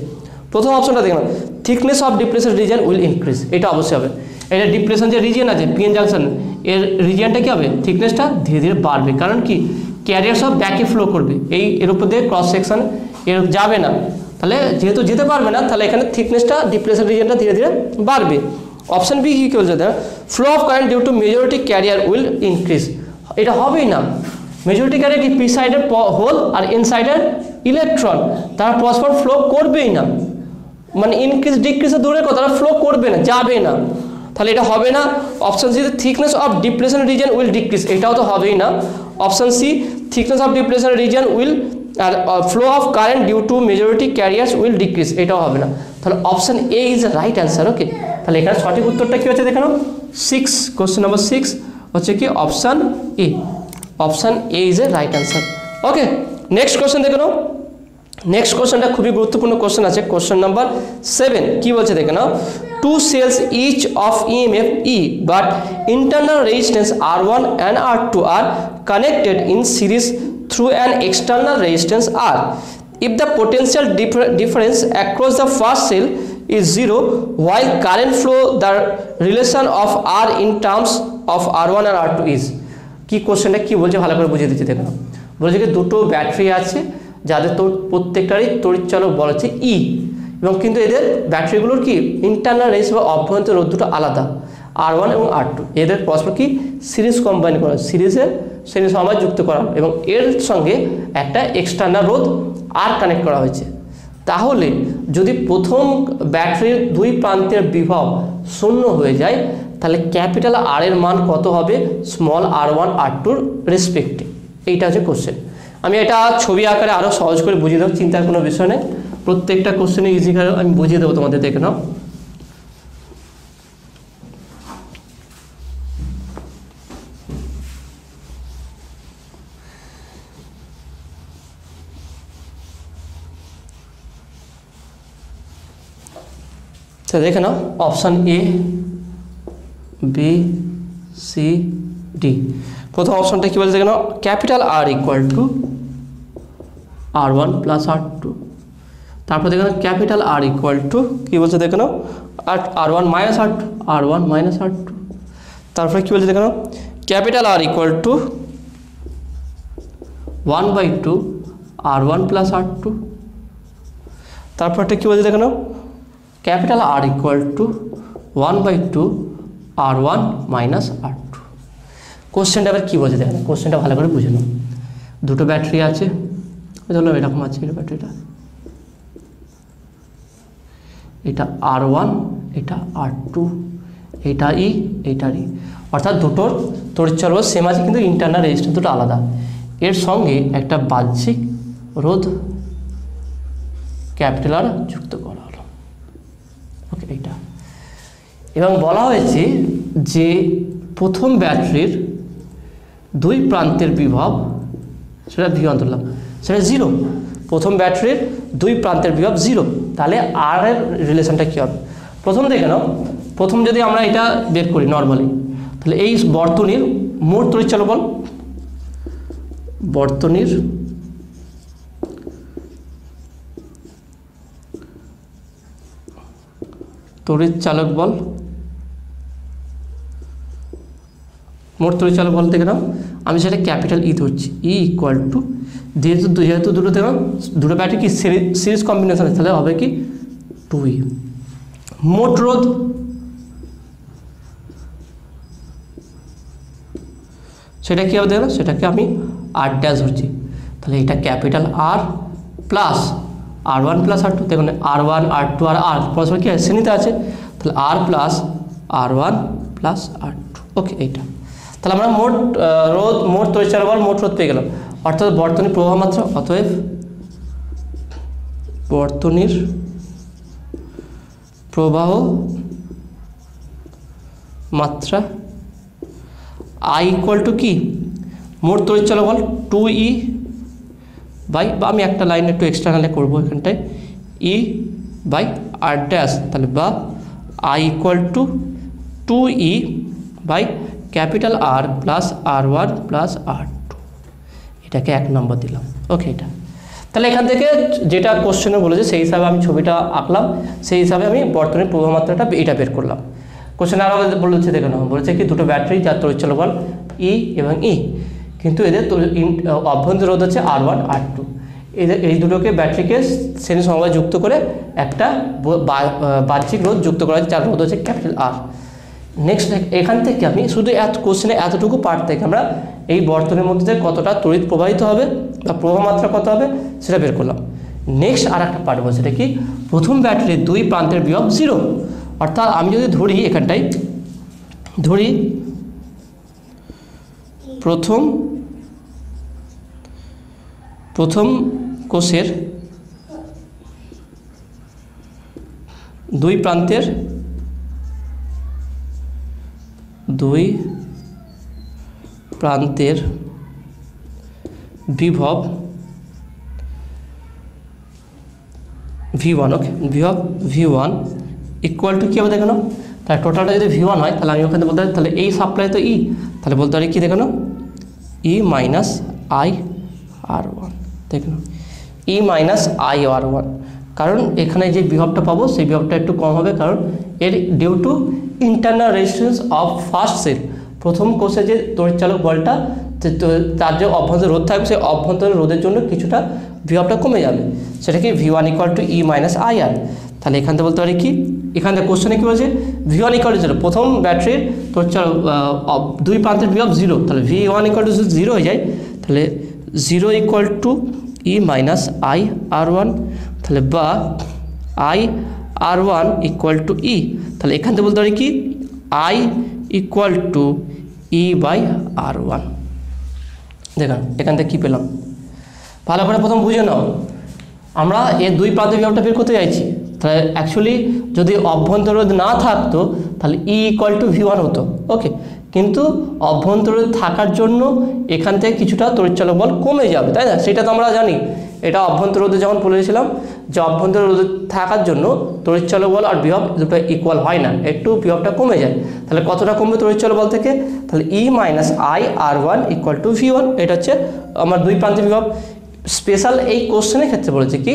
প্রথম অপশনটা দেখলাম, thickness of depletion region will increase, এটা অবশ্যই হবে। এটা ডিপ্লেশন যে রিজিয়ন আছে পিএন জাংশন, এর রিজিয়নটা কী হবে, থিকনেসটা ধীরে ধীরে বাড়বে। কারণ কি ক্যারিয়ার সব ব্যাকে ফ্লো করবে, এর উপর দিয়ে ক্রস সেকশন এর যাবে না, তাহলে যেহেতু যেতে পারবে না, তাহলে এখানে থিকনেসটা ডিপ্লেশন রিজিয়নটা ধীরে ধীরে বাড়বে। অপশন বি কী বলছে, flow of current due to majority carrier will increase, এটা হবেই না। মেজরিটি ক্যারিয়ার কি পি সাইডের হোল আর এন সাইডের ইলেকট্রন, তারা পরস্পর ফ্লো করবেই না, মানে ইনক্রিজ ডিক্রিজে দূরের কথা, তারা ফ্লো করবে না, যাবে না, তাহলে এটা হবে না। Option C, thickness of depletion region will decrease, এটাও তো হবেই না। Option C, thickness of depletion region will আর flow of current due to majority carriers will decrease, এটাও হবে না। তাহলে option A is right answer. Okay, তাহলে এখানে সঠিক উত্তরটা কী হচ্ছে দেখে নাও, 6, কোশ্চেন নাম্বার 6 হচ্ছে কি option A. Option A is a right answer. Okay, next question দেখে নাও। নেক্সট কোশ্চেনটা খুবই গুরুত্বপূর্ণ কোশ্চেন আছে, কোশ্চেন নাম্বার 7 কি বলছে দেখে নাও, two cells each of EMF E but internal resistance R1 and R2 are connected in series through an external resistance R. If the potential difference across the first cell is 0 while current flow, the relation of R in terms of R1 and R2 is. কি কোশ্চেনটা কি বলছে ভালো করে বুঝিয়ে দিচ্ছি দেখো। বলছে কি দুটো ব্যাটারি আছে যাদের প্রত্যেকটারই তড়িৎচালক বলা হচ্ছে ই, এবং কিন্তু এদের ব্যাটারিগুলোর কি ইন্টারনাল রেজিস্ট্যান্স বা অভ্যন্তর রোধ দুটো আলাদা, R1 এবং R2, এদের পরস্পর কি সিরিজ কম্বাইন করা, সিরিজ সমবায় যুক্ত করা, এবং এর সঙ্গে একটা এক্সটার্নাল রোধ আর কানেক্ট করা হয়েছে। তাহলে যদি প্রথম ব্যাটারির দুই প্রান্তের বিভব 0 হয়ে যায়, তাহলে ক্যাপিটাল আর এর মান কত হবে স্মল R1 R2 রেসপেক্টে, এইটা হচ্ছে কোশ্চেন। আমি এটা ছবি আকারে আরও সহজ করে বুঝিয়ে দেবো, চিন্তার কোনো বিষয় নেই, প্রত্যেকটা কোশ্চেনে ইজি করে আমি বুঝিয়ে দেবো তোমাদের, দেখে নাও। তো দেখে নাও option A B C D. প্রথম অপশনটা কী বলছে দেখে নাও, capital R equal to R1 plus R2, তারপর দেখো ক্যাপিটাল আর ইকুয়াল টু কী বলছে দেখে নাও R1 মাইনাস R2 তারপরে কী বলছে দেখে নাও capital R equal to 1/2 R1 plus R2। তারপরটা কী বলছে দেখে নাও capital R equal to 1/2 R1 minus R2। কোশ্চেনটা আবার কী বলছে দেখেন, কোশ্চেনটা ভালো করে বুঝে নাও। দুটো ব্যাটারি আছে, ধরো এরকম আছে, এটা ব্যাটারিটা, এটা R1 এটা R2, এটা ই এইটার ই, অর্থাৎ দুটোর তড়িৎচল সেম আছে কিন্তু ইন্টারনাল রেজিস্ট্যান্স দুটো আলাদা। এর সঙ্গে একটা বাহ্যিক রোধ ক্যাপিটাল আর যুক্ত করা হলো। ওকে, এইটা। এবং বলা হয়েছে যে প্রথম ব্যাটারির দুই প্রান্তের বিভব, সেটা V1 ধরলাম, সেটা 0। প্রথম ব্যাটারির দুই প্রান্তের বিভব 0, তাহলে আর এর রিলেশনটা কী হবে? প্রথম দেখে নাও, প্রথম যদি আমরা এটা বের করি নর্মালি, তাহলে এই বর্তনীর মোট তড়িৎচালক বল, বর্তনীর তড়িৎচালক বল, মোট তড়িৎচালক বল দেখে নাও, আমি সেটা ক্যাপিটাল ই ধরছি, ই ইকুয়াল টু, যেহেতু দুটো দেখো দুটো ব্যাটারি কি সিরিজ কম্বিনেশন, তাহলে হবে কি 2E। মোট রোধ সেটা কী হবে দেখো, সেটাকে আমি R ড্যাশ ধরছি, তাহলে এটা capital R plus R1 plus R2, দেখুন R1 R2 আর R পরস্পর কী শ্রেণীতে আছে, তাহলে R plus R1 plus R2। ওকে, এইটা তাহলে আমরা মোট রোধ, মোট তড়িৎচালক বল, মোট রোধ পেয়ে গেলাম, অর্থাৎ বর্তনীর প্রবাহ মাত্রা, অতএব বর্তনীর প্রবাহ মাত্রা I ইকুয়াল টু কি, মোট তড়িৎচালক বল 2E বাই, বা আমি একটা লাইন একটু এক্সটার্নালে করবো এখানটায়, E বাই R ড্যাশ, তাহলে বা I equal to 2E by capital R plus R1 plus R2। এটাকে 1 নম্বর দিলাম। ওকে, এটা তাহলে এখান থেকে যেটা কোশ্চেনে বলেছে সেই হিসাবে আমি ছবিটা আঁকলাম, সেই হিসাবে আমি বর্তনীর প্রবাহ মাত্রাটা এটা বের করলাম। কোশ্চেন আরও বলেছে দেখে নাও, বলেছে কি দুটো ব্যাটারি যার তড়িৎচালক বল ই এবং ই, কিন্তু এদের অভ্যন্তর রোধ হচ্ছে R1 R2, এই দুটোকে ব্যাটারিকে শ্রেণী সমবায় যুক্ত করে একটা বাহ্যিক রোধ যুক্ত করা হয়েছে, যার রোধ হচ্ছে ক্যাপিটাল আর। নেক্সট এখান থেকে আমি শুধু কোশ্চেনে এতটুকু পার্ট থেকে আমরা এই বর্তনীর মধ্যে কতটা তড়িৎ প্রবাহিত হবে বা প্রবাহ মাত্রা কত হবে সেটা বের করলাম। নেক্সট আর একটা পার্ট বলছে, এটা কি, প্রথম ব্যাটারির দুই প্রান্তের বিভব 0, অর্থাৎ আমি যদি ধরি এখানটায় ধরি প্রথম কোষের দুই প্রান্তের বিভব V1, ওকে, বিভব V1 ইকুয়াল টু কী হবে দেখে নাও, তাহলে টোটালটা যদি V1 হয় তাহলে আমি ওখানে বলতে পারি, তাহলে এই সাপ্লাই তো ই, তাহলে বলতে পারি কি দেখে নাও ই মাইনাস আই R1, দেখে নাও ই মাইনাস আই R1, কারণ এখানে যে বিভবটা পাবো সেই বিভবটা একটু কম হবে, কারণ এর due to internal resistance of first cell, প্রথম কোষে যে তড়িৎচালক বলটা তার যে অভ্যন্তর রোধ থাকবে সেই অভ্যন্তরীণ রোধের জন্য কিছুটা বিভবটা কমে যাবে, সেটা কি V1 equal to E minus I R. তাহলে এখান থেকে বলতে পারি কি, এখান থেকে কোশ্চেনে কী বলছে V1 ইকুয়াল টু 0, প্রথম ব্যাটারির তড়িৎচালক দুই প্রান্তের বিভব 0, তাহলে V1 ইকুয়াল টু 0 হয়ে যায়, তাহলে 0 equal to E minus I R1, তাহলে বা I R1 equal to E, তাহলে এখান থেকে বলতে পারি কি I equal to E by R1। দেখুন এখান থেকে কী পেলাম, ভালো করে প্রথম বুঝে নাও, আমরা এর দুই প্রান্তের বিভবটা বের করতে চাইছি, তাহলে অ্যাকচুয়ালি যদি অভ্যন্তর রোধ না থাকতো তাহলে ই ইকুয়াল টু V1 হতো, ওকে, কিন্তু অভ্যন্তর রোধ থাকার জন্য এখান থেকে কিছুটা তড়িৎচালক বল কমে যাবে, তাই না, সেটা তো আমরা জানি, এটা অভ্যন্তর রোধে যখন বলেছিলাম যে অভ্যন্তর রোধে থাকার জন্য তড়িৎচালক বল আর বিভব দুটো ইকুয়াল হয় না, একটু বিভবটা কমে যায়, তাহলে কতটা কমবে তড়িৎচালক বল থেকে, তাহলে E minus I R1 equal to V1, এটা হচ্ছে আমার দুই প্রান্তের বিভব। স্পেশাল এই কোশ্চেনের ক্ষেত্রে বলেছে কি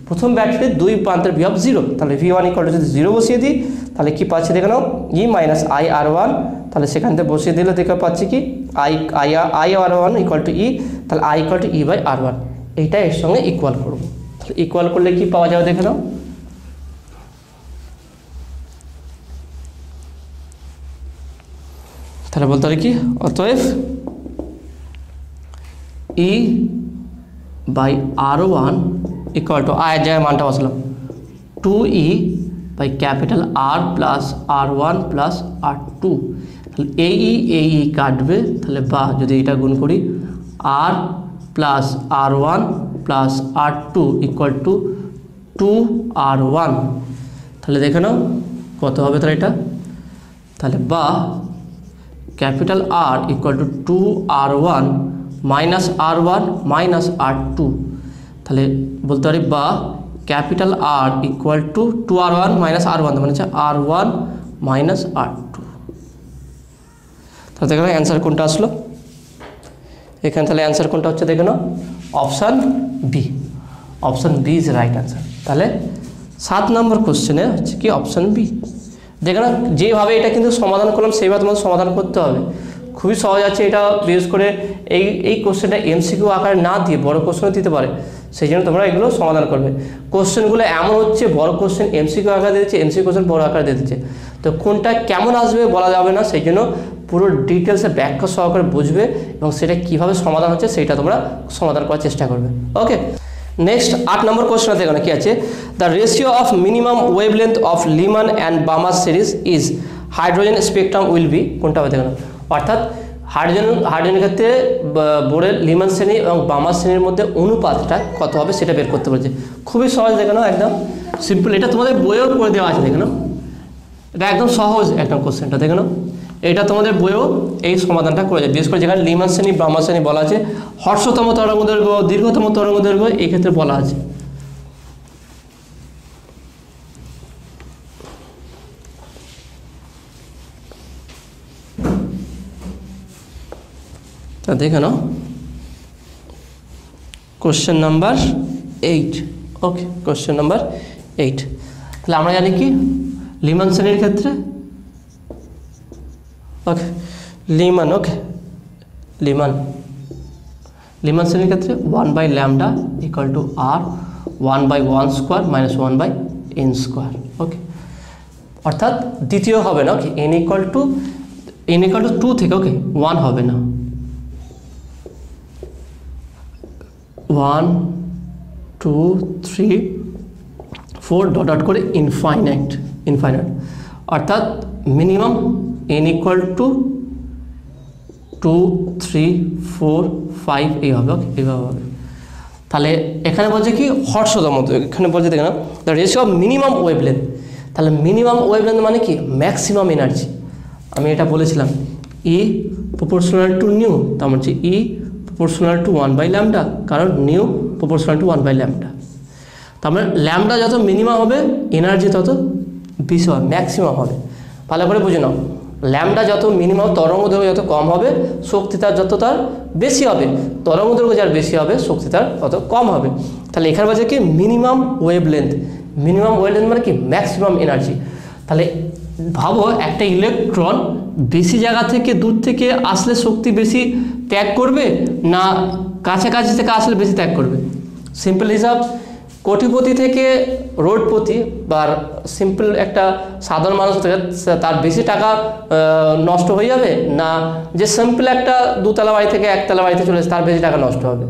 প্রথম ব্যাটারির দুই প্রান্তের বিভব 0, তাহলে V1 ইকুয়াল টু যদি 0 বসিয়ে দিই তাহলে কি পাচ্ছি দেখে নাও E minus I R one, তাহলে সেখান থেকে বসিয়ে দিলে দেখে পাচ্ছি কি I R one equal to E, তাহলে I equal to E by R one, এইটা এর সঙ্গে ইকুয়াল করবো। তাহলে ইকুয়াল করলে কি পাওয়া যাবে দেখে নাও, তাহলে বলতে পারি কি অতএব E by R one equal to আয়ের জায়গায় মানটা বসালাম 2E by capital R plus R one plus R two, তাহলে এই কাটবে, তাহলে বা যদি এটা গুণ করি R plus R one plus R two equal to 2R1, তাহলে দেখে নাও কত হবে তাহলে এটা, তাহলে বা capital R equal to 2R1 minus R one minus R two, তাহলে বলতে পারি বা capital R equal to 2R1 minus R one মানে হচ্ছে R one minus R two. তাহলে দেখো অ্যান্সার কোনটা আসলো এখানে, তাহলে অ্যান্সার কোনটা হচ্ছে দেখে নাও option B, option B is right answer. তাহলে 7 নম্বর কোশ্চেনে হচ্ছে কি অপশান বি। দেখে না যেভাবে এটা কিন্তু সমাধান করলাম সেইভাবে তোমাদের সমাধান করতে হবে, খুবই সহজ আছে এটা। বিশেষ করে এই কোশ্চেনটা এমসিকিউ আকারে না দিয়ে বড় কোশ্চেনও দিতে পারে, সেই জন্য তোমরা এগুলো সমাধান করবে। কোশ্চেনগুলো এমন হচ্ছে বড় কোশ্চেন এমসিকিউ আকারে দিয়ে দিচ্ছে, এমসিকিউ কোশ্চেন বড় আকারে দিয়ে দিচ্ছে, তো কোনটা কেমন আসবে বলা যাবে না, সেই জন্য পুরো ডিটেলসে ব্যাখ্যা সহকারে বুঝবে এবং সেটা কীভাবে সমাধান হচ্ছে সেইটা তোমরা সমাধান করার চেষ্টা করবে। ওকে, নেক্সট 8 নম্বর কোশ্চেন দেখো না কি আছে, the ratio of minimum wavelength of Lyman and Balmer series is hydrogen spectrum will be, কোনটা হবে দেখো না, অর্থাৎ হাইড্রোজেনের ক্ষেত্রে বোরের লিমান শ্রেণী এবং বামার শ্রেণীর মধ্যে অনুপাতটা কত হবে সেটা বের করতে বলছে। খুবই সহজ দেখে নাও, একদম সিম্পল, এটা তোমাদের বইয়েও করে দেওয়া আছে দেখে নাও, এটা একদম সহজ একদম কোশ্চেনটা দেখে নাও, এটা তোমাদের বইয়েও এই সমাধানটা করে যায়। বিশেষ করে যেখানে লিমান শ্রেণী বামার শ্রেণী বলা আছে, হর্ষতম তরঙ্গ দৈর্ঘ্য দীর্ঘতম তরঙ্গ দৈর্ঘ্য এই ক্ষেত্রে বলা আছে। তা দেখে নাও কোশ্চেন নাম্বার 8। ওকে, কোশ্চেন নাম্বার 8, তাহলে আমরা জানি কি লিমান শ্রেণীর ক্ষেত্রে, ওকে লিমান, ওকে লিমান শ্রেণীর ক্ষেত্রে 1/λ equal to R 1/1 square minus 1/n square. Okay, অর্থাৎ দ্বিতীয় হবে না, ওকে n ইকুয়াল টু 2 থেকে, ওকে 1 হবে না, 1 2 3 4 ডট করে ইনফাইনাইট, অর্থাৎ মিনিমাম n ইকুয়াল টু 2 3 4 5 এই হবে। ওকে, এইভাবে হবে। তাহলে এখানে বলছে কি হর্ষতম, এখানে বলছে দেখে না the ratio of minimum wavelength, তাহলে মিনিমাম ওয়েভলেন্থ মানে কি ম্যাক্সিমাম এনার্জি, আমি এটা বলেছিলাম ই প্রপোর্শনাল টু নিউ, তার মানে হচ্ছে ই প্রপোর্শনাল টু 1/λ, কারণ নিউ প্রপোর্শনাল টু 1/λ, তার মানে ল্যামডা যত মিনিমাম হবে এনার্জি তত বেশি হবে, ম্যাক্সিমাম হবে। ভালো করে বুঝে নাও, ল্যামডা যত মিনিমাম তরঙ্গ দৈর্ঘ্য যত কম হবে শক্তি তার যত তার বেশি হবে, তরঙ্গ দৈর্ঘ্য যার বেশি হবে শক্তি তার তত কম হবে। তাহলে এখানে বলছে কি মিনিমাম ওয়েভলেন্থ মানে কি ম্যাক্সিমাম এনার্জি। তাহলে ভাবো একটা ইলেকট্রন বেশি জায়গা থেকে দূর থেকে আসলে শক্তি বেশি ত্যাগ করবে না কাছাকাছি থেকে আসলে বেশি ত্যাগ করবে? সিম্পল হিসাব, কোটিপতি থেকে রোডপতি বা সিম্পল একটা সাধারণ মানুষ থেকে তার বেশি টাকা নষ্ট হয়ে যাবে, না যে সিম্পল একটা দুতলা বাড়ি থেকে একতলা বাড়িতে চলে তার বেশি টাকা নষ্ট হবে?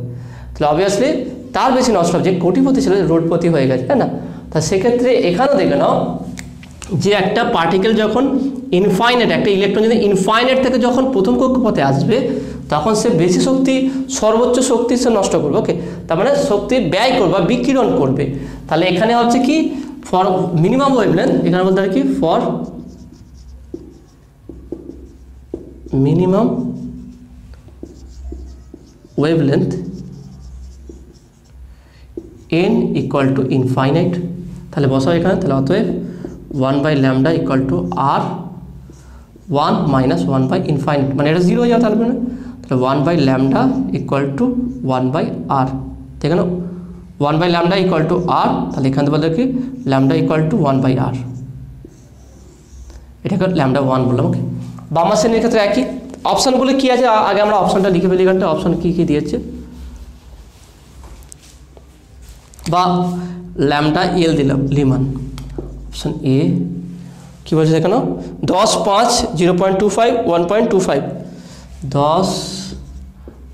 তাহলে অবভিয়াসলি তার বেশি নষ্ট হবে, যে কোটিপতি ছিল রোডপতি হয়ে গেছে, তাই না? তা সেক্ষেত্রে এখানেও দেখে নাও যে একটা পার্টিকেল যখন ইনফাইনাইট, একটা ইলেকট্রন যদি ইনফাইনাইট থেকে যখন প্রথম কক্ষপথে আসবে তখন সে বেশি শক্তি, সর্বোচ্চ শক্তি সে নষ্ট করবে। ওকে, তার মানে শক্তি ব্যয় করবে বা বিকিরণ করবে। তাহলে এখানে হচ্ছে কি ফর মিনিমাম ওয়েভলেন্থ, এখানে বলতে হবে কি for minimum wavelength n equal to infinite, তাহলে বসাও এখানে, তাহলে অতএব 1/λ ইকুয়াল টু আর 1 মাইনাস 1/ইনফাইনাইট, মানে এটা 0 হয়ে যাবে, তাহলে 1/λ ইকুয়াল টু 1/r, ঠিক আছে? 1 বাই ল্যামডা ইকুয়াল টু আর, তাহলে এখান থেকে বলতে কি ল্যামডা ইকুয়াল টু 1 বাই আর, এটাকে ল্যামডা 1 বললাম। ওকে, বাম শ্রেণীর ক্ষেত্রে একই। অপশানগুলো কী আছে আগে আমরা অপশানটা লিখে ফেলি, এখানটা অপশান কী কী দিয়েছে, বা ল্যামডা এল দিলাম লিমান। অপশান এ কী বলছে দেখানো, 10, 5, 0.25, 1.25, 10,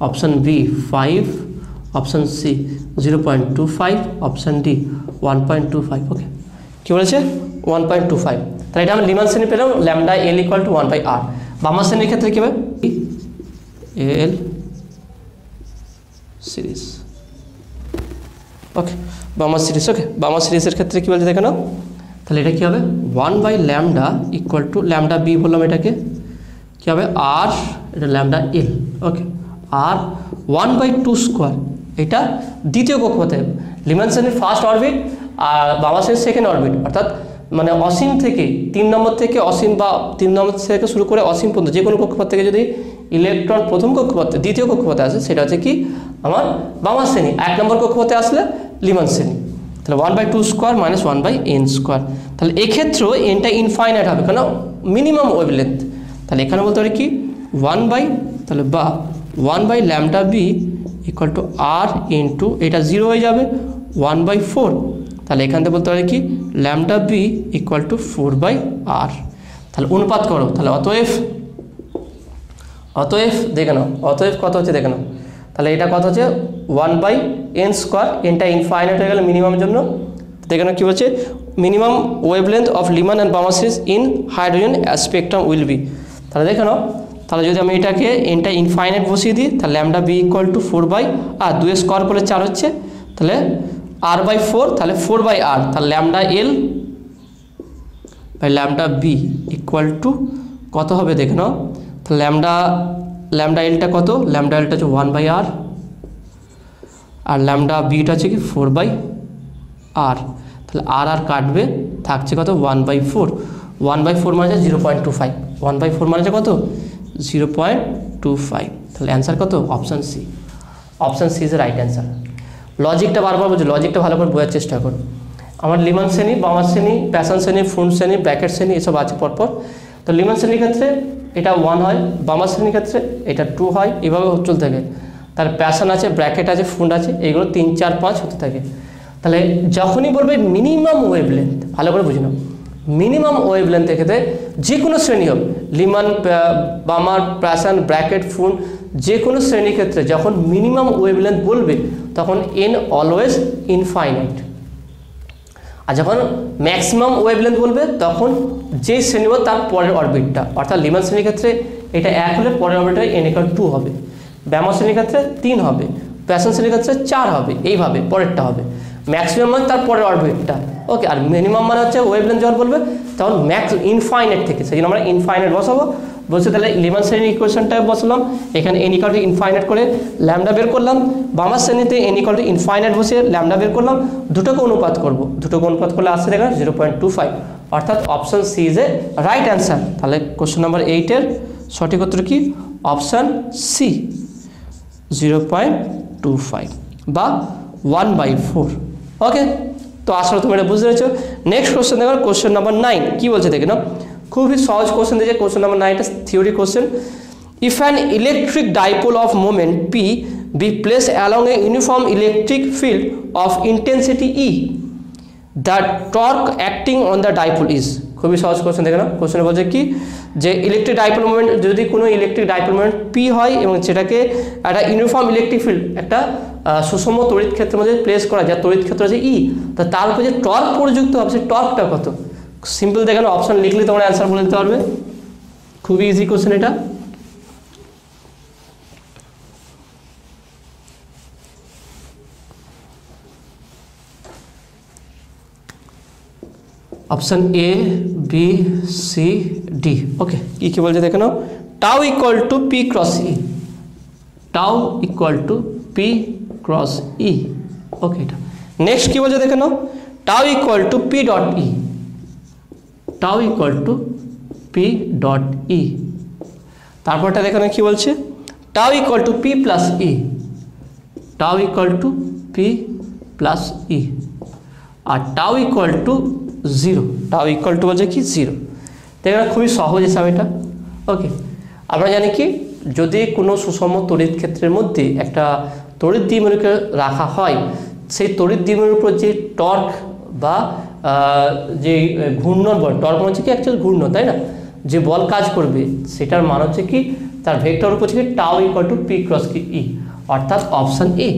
option B 5, option C 0.25, option D 1.25। Okay, কী বলেছে 1.25, তাহলে এটা আমরা লিমান শ্রেণী পেলাম lambda L equal to 1 by R. বাম শ্রেণীর ক্ষেত্রে কী হবে এল সিরিজ। ওকে, বামা সিরিজ। ওকে, বামা সিরিজের ক্ষেত্রে কী বলছে দেখানো, তাহলে এটা কী হবে 1 by lambda equal to lambda B বললাম, এটাকে কী হবে আর, এটা ল্যামডা এল। ওকে, আর 1 বাই 2 স্কোয়ার, এটা দ্বিতীয় কক্ষপথে লিমান শ্রেণীর ফার্স্ট অরবিট আর বামা শ্রেণীর সেকেন্ড অরবিট, অর্থাৎ মানে অসীম থেকে 3 নম্বর থেকে অসীম বা 3 নম্বর থেকে শুরু করে অসীম পর্যন্ত যে কোনো কক্ষপথ থেকে যদি ইলেকট্রন প্রথম কক্ষপথে দ্বিতীয় কক্ষপথে আসে সেটা হচ্ছে কি আমার বামা শ্রেণী, 1 নম্বর কক্ষপথে আসলে লিমান শ্রেণী। তাহলে 1 by 2 square minus 1 by N square, তাহলে এক্ষেত্রেও এনটা ইনফাইনাইট হবে কেন, মিনিমাম ওয়েভলেন্থ। তাহলে এখানে বলতে পারি কি 1 বাই, তাহলে বা 1 by lambda B equal to R into এটা 0 হয়ে যাবে 1 বাই 4, তাহলে এখান থেকে বলতে পারি কি lambda B equal to 4 by R. তাহলে অনুপাত করো, তাহলে অতএব দেখে নাও, অতএব কত হচ্ছে দেখে নাও, তাহলে এটা কত হচ্ছে 1 বাই এন স্কোয়ার, এনটা ইনফাইনাইট হয়ে গেলে মিনিমামের জন্য। দেখে নাও কী বলছে, minimum wavelength of Lyman and Balmer series in hydrogen spectrum will be. তাহলে দেখে নাও, তাহলে যদি আমি এটাকে এনটা ইনফাইনাইট বসিয়ে দিই, তাহলে lambda B equal to 4 by R, 2 square করলে 4 হচ্ছে, তাহলে আর বাই 4, তাহলে 4 বাই আর, তাহলে lambda L by lambda B equal to কত হবে দেখে নাও, তাহলে ল্যামডা এলটা কত, ল্যামডা এলটা হচ্ছে 1 বাই আর, আর ল্যামডা বিটা হচ্ছে কি 4 বাই আর, তাহলে আর আর কাটবে, থাকছে কত 1 বাই 4, 1 বাই 4 মানে 0.25, 1 বাই 4 মানে কত 0.25, তাহলে অ্যান্সার কত option C. Option C is a right answer. লজিকটা বারবার বলছি, লজিকটা ভালো করে বোঝার চেষ্টা করুন। আমার লিমান শ্রেণী, বামা শ্রেণী, প্যাশন শ্রেণী, ফুন্ড শ্রেণী, ব্র্যাকেট শ্রেণী এসব আছে পরপর। তো লিমান শ্রেণীর ক্ষেত্রে এটা 1 হয়, বামা শ্রেণীর ক্ষেত্রে এটা 2 হয়, এইভাবে চলতে থাকে। তার প্যাশন আছে, ব্র্যাকেট আছে, ফুন্ড আছে, এইগুলো 3, 4, 5 হতে থাকে। তাহলে যখনই বলবে মিনিমাম ওয়েভলেন্থ, ভালো করে বুঝে নাও, মিনিমাম ওয়েভলেন্থের ক্ষেত্রে যে কোনো শ্রেণী হোক, লিমান, বামার, প্যাশন, ব্র্যাকেট, ফুন্ড, যে কোনো শ্রেণীর ক্ষেত্রে যখন মিনিমাম ওয়েভলেন্থ বলবে তখন এন অলওয়েজ ইনফাইনাইট। আর যখন ম্যাক্সিমাম ওয়েভলেন্থ বলবে তখন যেই শ্রেণী হবে তার পরের অরবিটটা, অর্থাৎ লিমান শ্রেণীর ক্ষেত্রে এটা 1 হলে পরের অরবিটটা এন ইকুয়াল 2 হবে, বামা শ্রেণীর ক্ষেত্রে 3 হবে, প্যাশন শ্রেণীর ক্ষেত্রে 4 হবে, এইভাবে পরেরটা হবে। ম্যাক্সিমাম মানে তার পরের অরবিটটা। ওকে, আর মিনিমাম মানে হচ্ছে ওয়েভলেন্থ যখন বলবে তখন ম্যাক্স ইনফাইনাইট থেকে, সেই জন্য আমরা ইনফাইনাইট বসাবো। বলছে তাহলে লিমান শ্রেণীর ইকুয়েশনটা বসালাম, এখানে এন ইকুয়াল টু ইনফাইনাইট করে ল্যামডা বের করলাম, বামা শ্রেণীতে এন ইকুয়াল টু ইনফাইনাইট বসিয়ে ল্যামডা বের করলাম, দুটোকে অনুপাত করব, দুটোকে অনুপাত করলে আসছে দেখেন 0.25, অর্থাৎ option C is a right answer. তাহলে কোশ্চেন নাম্বার 8-এর সঠিক উত্তর কি অপশান সি 0.25 বা 1 বাই 4। ওকে, তো আসলে তুমি এটা বুঝতে পেরেছো। নেক্সট কোশ্চেন দেখো, কোশ্চেন নাম্বার 9 কি বলছে দেখে নাও, খুবই সহজ কোশ্চেন দিয়েছে। কোশ্চেন নাম্বার 9 এটা theory question. If an electric dipole of moment P be placed along A uniform electric field of intensity E, the torque acting on the dipole is. খুবই সহজ কোশ্চেন দেখে নাও। কোশ্চেনে বলছে কি যে ইলেকট্রিক ডাইপোল মোমেন্ট, যদি কোনো ইলেকট্রিক ডাইপোল মোমেন্ট পি হয় এবং সেটাকে একটা ইউনিফর্ম ইলেকট্রিক ফিল্ড, একটা সুষম তড়িৎ ক্ষেত্রের মধ্যে প্লেস করা যায়, তড়িৎ ক্ষেত্র আছে ই, তো তার উপরে যে টর্ক প্রযুক্ত হবে সেই টর্কটা কত। সিম্পল দেখানো, অপশন লিখলে তোমরা অ্যান্সার বলে দিতে পারবে। খুবই ইজি কোশ্চেন এটা। Option A, B, C, D. Okay, কি বলছে দেখে নাও, tau equal to P cross E, tau equal to P cross E. Okay, এটা নেক্সট কি বলছে দেখে নাও, tau equal to P dot E, tau equal to P dot E. তারপরটা দেখে নাও কি বলছে, tau equal to P plus E, tau equal to P plus E, আর tau equal to 0, tau equal two বলছে কি 0। দেখেন খুবই সহজ হিসাব এটা। ওকে, আমরা জানি কি যদি কোনো সুষম তড়িৎ ক্ষেত্রের মধ্যে একটা তড়িৎ দ্বিমেরুকে রাখা হয়, সেই তড়িৎ দ্বিমেরুর উপর যে টর্ক বা যে ঘূর্ণন বল, টর্ক হচ্ছে কি অ্যাকচুয়াল ঘূর্ণন, তাই না, যে বল কাজ করবে সেটার মান হচ্ছে কি তার ভেক্টর উপর হচ্ছে কি tau equal to P cross কি ই, অর্থাৎ option A,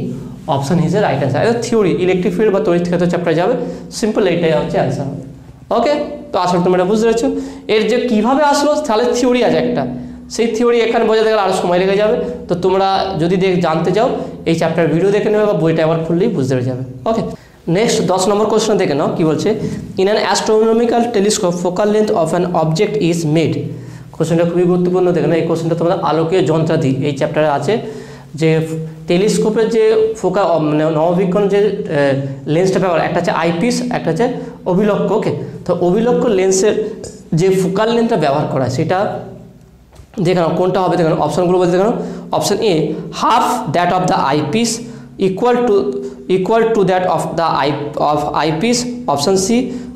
option is a right answer. এটা থিওরি, ইলেকট্রিক ফিল্ড বা তড়িৎ ক্ষেত্র চ্যাপ্টারে যাবে, সিম্পল এইটাই হচ্ছে অ্যান্সার হবে। ওকে, তো আসলে তোমরা বুঝতে পেরেছো এর যে কীভাবে আসলো, তাহলে থিওরি আছে একটা, সেই থিওরি এখানে বোঝাতে গেলে আরও সময় লেগে যাবে। তো তোমরা যদি জানতে চাও এই চ্যাপ্টার ভিডিও দেখে নেবে বা বইটা আবার খুললেই বুঝতে পেরে যাবে। ওকে, নেক্সট 10 নম্বর কোশ্চেন দেখে নাও কি বলছে। In an astronomical telescope focal length of an object is made. কোশ্চেনটা খুবই গুরুত্বপূর্ণ, দেখে নাও এই কোশ্চেনটা তোমাদের আলোকীয় যন্ত্রাদি এই চ্যাপ্টারে আছে, যে টেলিস্কোপের যে মানে নববিক্ষণ যে লেন্সটা ব্যবহার, একটা হচ্ছে আইপিস, একটা হচ্ছে অভিলক্ষ। ওকে, তো অভিলক্ষ লেন্সের যে ফোকাল লেন্থটা ব্যবহার করা হয় সেটা দেখে নাও কোনটা হবে। দেখে নাও অপশানগুলো বলতে, দেখে নাও option A half that of the eyepiece equal to that of the eyepiece, option C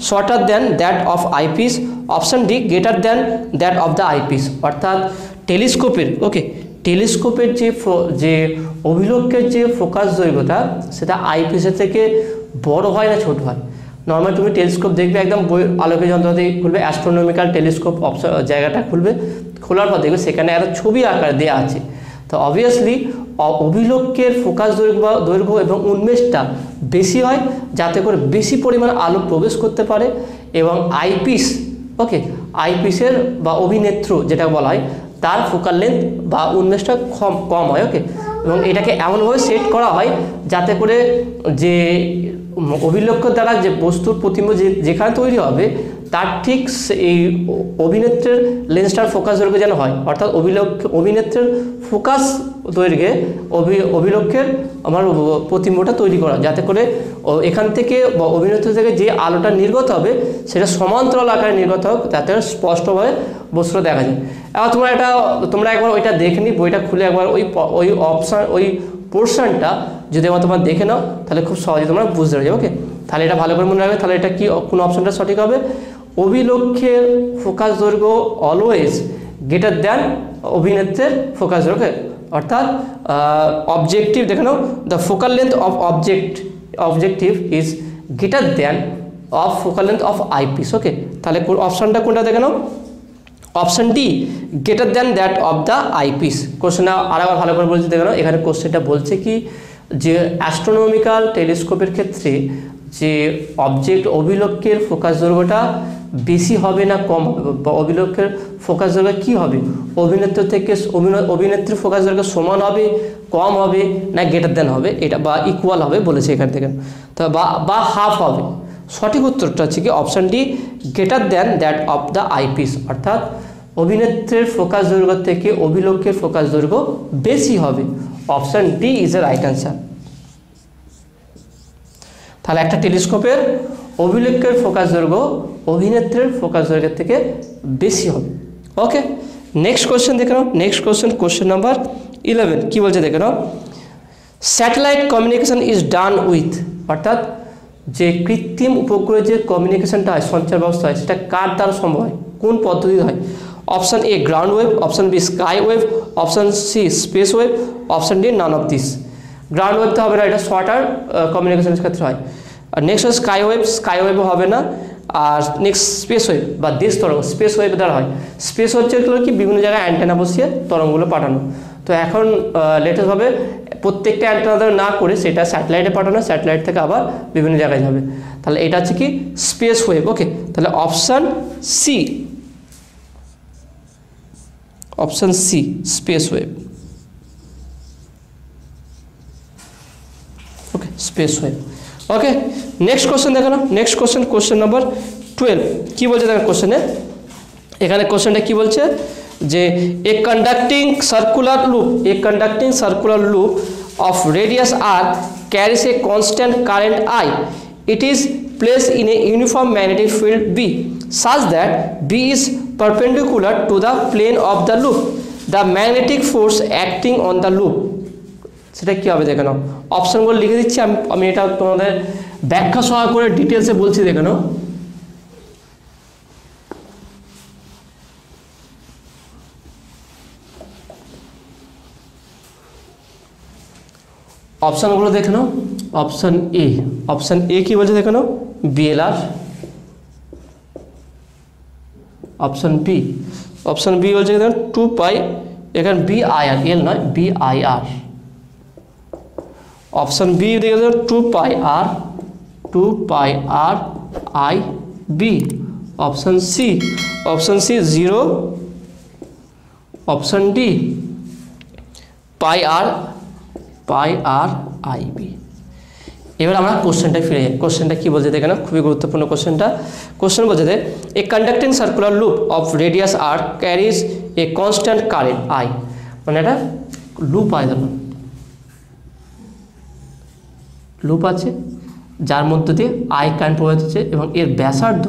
shorter than that of eyepiece, option D greater than that of the eyepiece। অর্থাৎ টেলিস্কোপের টেলিস্কোপের যে অভিলক্ষের যে ফোকাস দৈর্ঘ্যটা সেটা আইপিসের থেকে বড় হয় না ছোট হয়। নর্মাল তুমি টেলিস্কোপ দেখবে একদম আলোকীয় যন্ত্রপাতি খুলবে, অ্যাস্ট্রোনমিক্যাল টেলিস্কোপ জায়গাটা খুলবে, খোলার পর দেখবে সেখানে একটা ছবি আকার দেওয়া আছে। তো অবভিয়াসলি অভিলক্ষের ফোকাস দৈর্ঘ্য এবং উন্মেষটা বেশি হয়, যাতে করে বেশি পরিমাণ আলো প্রবেশ করতে পারে, এবং আইপিস আইপিসের বা অভিনেত্র যেটা বলা হয় তার ফোকাল লেন্থ বা উন্মেষটা কম হয়। ওকে, এবং এটাকে এমনভাবে সেট করা হয় যাতে করে যে অভিলক্ষ দ্বারা যে বস্তুর প্রতিবিম্ব যেখানে তৈরি হবে তার ঠিক এই অভিনেত্রের লেন্সটার ফোকাস দৈর্ঘ্য যেন হয়, অর্থাৎ অভিনেত্রের ফোকাস দৈর্ঘ্যে অভিলক্ষের আমার প্রতিবিম্বটা তৈরি করা, যাতে করে এখান থেকে বা অভিনেত্র থেকে যে আলোটা নির্গত হবে সেটা সমান্তরাল আকারে নির্গত হোক, যাতে স্পষ্টভাবে বস্তুটা দেখা যায়। এবার তোমরা একবার ওইটা দেখে নি, বইটা খুলে একবার ওই পোর্শনটা যদি আমার তোমরা দেখে নাও তাহলে খুব সহজে তোমরা বুঝতে পারবে। ওকে, তাহলে এটা ভালো করে মনে রাখবে। তাহলে এটা কি, কোন অপশনটা সঠিক হবে? অভিলক্ষের ফোকাস দৈর্ঘ্য অলওয়েজ গ্রেটার দ্যান অভিনেত্রের ফোকাস দৈর্ঘ্য, অর্থাৎ অবজেক্টিভ দেখে নাও, the focal length of objective is greater than of focal length of eyepiece. Okay, তাহলে অপশনটা কোনটা দেখে নাও? Option D, greater than that of the eyepiece. কোশ্চেনটা আরেকবার ভালো করে বলছি, দেখে নাও এখানে কোশ্চেনটা বলছে কি যে অ্যাস্ট্রোনমিক্যাল টেলিস্কোপের ক্ষেত্রে যে অভিলক্ষের ফোকাস দৈর্ঘ্যটা বেশি হবে না কম হবে, বা অভিলক্ষের ফোকাস দৈর্ঘ্য কী হবে, অভিনেত্রীর ফোকাস দৈর্ঘ্য সমান হবে, কম হবে না গ্রেটার দ্যান হবে, এটা বা ইকুয়াল হবে বলেছে এখান থেকে, তো বা হাফ হবে। সঠিক উত্তরটা হচ্ছে কি option D, greater than that of the eyepiece, অর্থাৎ অভিনেত্রের ফোকাস দৈর্ঘ্য থেকে অভিলক্ষের ফোকাস দৈর্ঘ্য বেশি হবে। Option D is a right answer. তাহলে একটা টেলিস্কোপের অভিলক্ষের ফোকাস দৈর্ঘ্য অভিনেত্রের ফোকাস দৈর্ঘ্যের থেকে বেশি হবে। ওকে, নেক্সট কোশ্চেন দেখে নাও। নেক্সট কোশ্চেন নাম্বার 11 কি বলছে দেখে নাও। Satellite communication is done with, অর্থাৎ যে কৃত্রিম উপগ্রহের যে কমিউনিকেশনটা হয়, সঞ্চার ব্যবস্থা হয়, সেটা কার দ্বারা সম্ভব হয়, কোন পদ্ধতি হয়? Option A ground wave, option B sky wave, option C space wave, option D none of this. Ground wave তো হবে না, এটা শর্টার কমিউনিকেশনের ক্ষেত্রে হয়। আর নেক্সট হয় স্কাই ওয়েভও হবে না। আর নেক্সট স্পেস ওয়েভ বা দেশ তরঙ্গ, স্পেস ওয়েভ দ্বারা হয়। স্পেস হচ্ছে কি বিভিন্ন জায়গায় অ্যান্টেনা বসিয়ে তরঙ্গগুলো পাঠানো। তো এখন লেটেস্টভাবে প্রত্যেকটা অ্যান্টেনা দ্বারা না করে সেটা স্যাটেলাইটে পাঠানো, স্যাটেলাইট থেকে আবার বিভিন্ন জায়গায় যাবে। তাহলে এটা হচ্ছে কি স্পেস ওয়েভ। ওকে, তাহলে option C space wave. Okay, space wave. Okay, next question দেখো না। নেক্সট কোশ্চেন নাম্বার 12 কি বলছে দেখো কোশ্চেনে। এখানে কোশ্চেনটা কি বলছে যে a conducting circular loop of radius R carries a constant current I, it is placed in a uniform magnetic field B such that B is perpendicular to the plane of the loop. The magnetic force acting on the loop সেটা কি হবে দেখে নাও, অপশনগুলো লিখে দিচ্ছি আমি এটা তোমাদের ব্যাখ্যা সহ করে ডিটেলসে বলছি, দেখে নাও। অপশনগুলো দেখে নাও। অপশন এ কি বলছে দেখে নাও, বিএলআর। অপশন বি বলছে 2 পাই, এখানে বিআইআর, এল নয় বিআইআর। অপশন বি দেখে 2 pi R I B. Option C 0। Option D pi R I B. এবার আমরা কোশ্চেনটা ফিরে যাই। কোশ্চেনটা কি বলছে দেখে না, খুবই গুরুত্বপূর্ণ কোশ্চেনটা। কোশ্চেন বলছে যে a conducting circular loop of radius R carries a constant current I, মানে এটা লুপ আই, ধরুন লুপ আছে যার মধ্য দিয়ে আই কারেন্ট প্রবাহিত হচ্ছে এবং এর ব্যাসার্ধ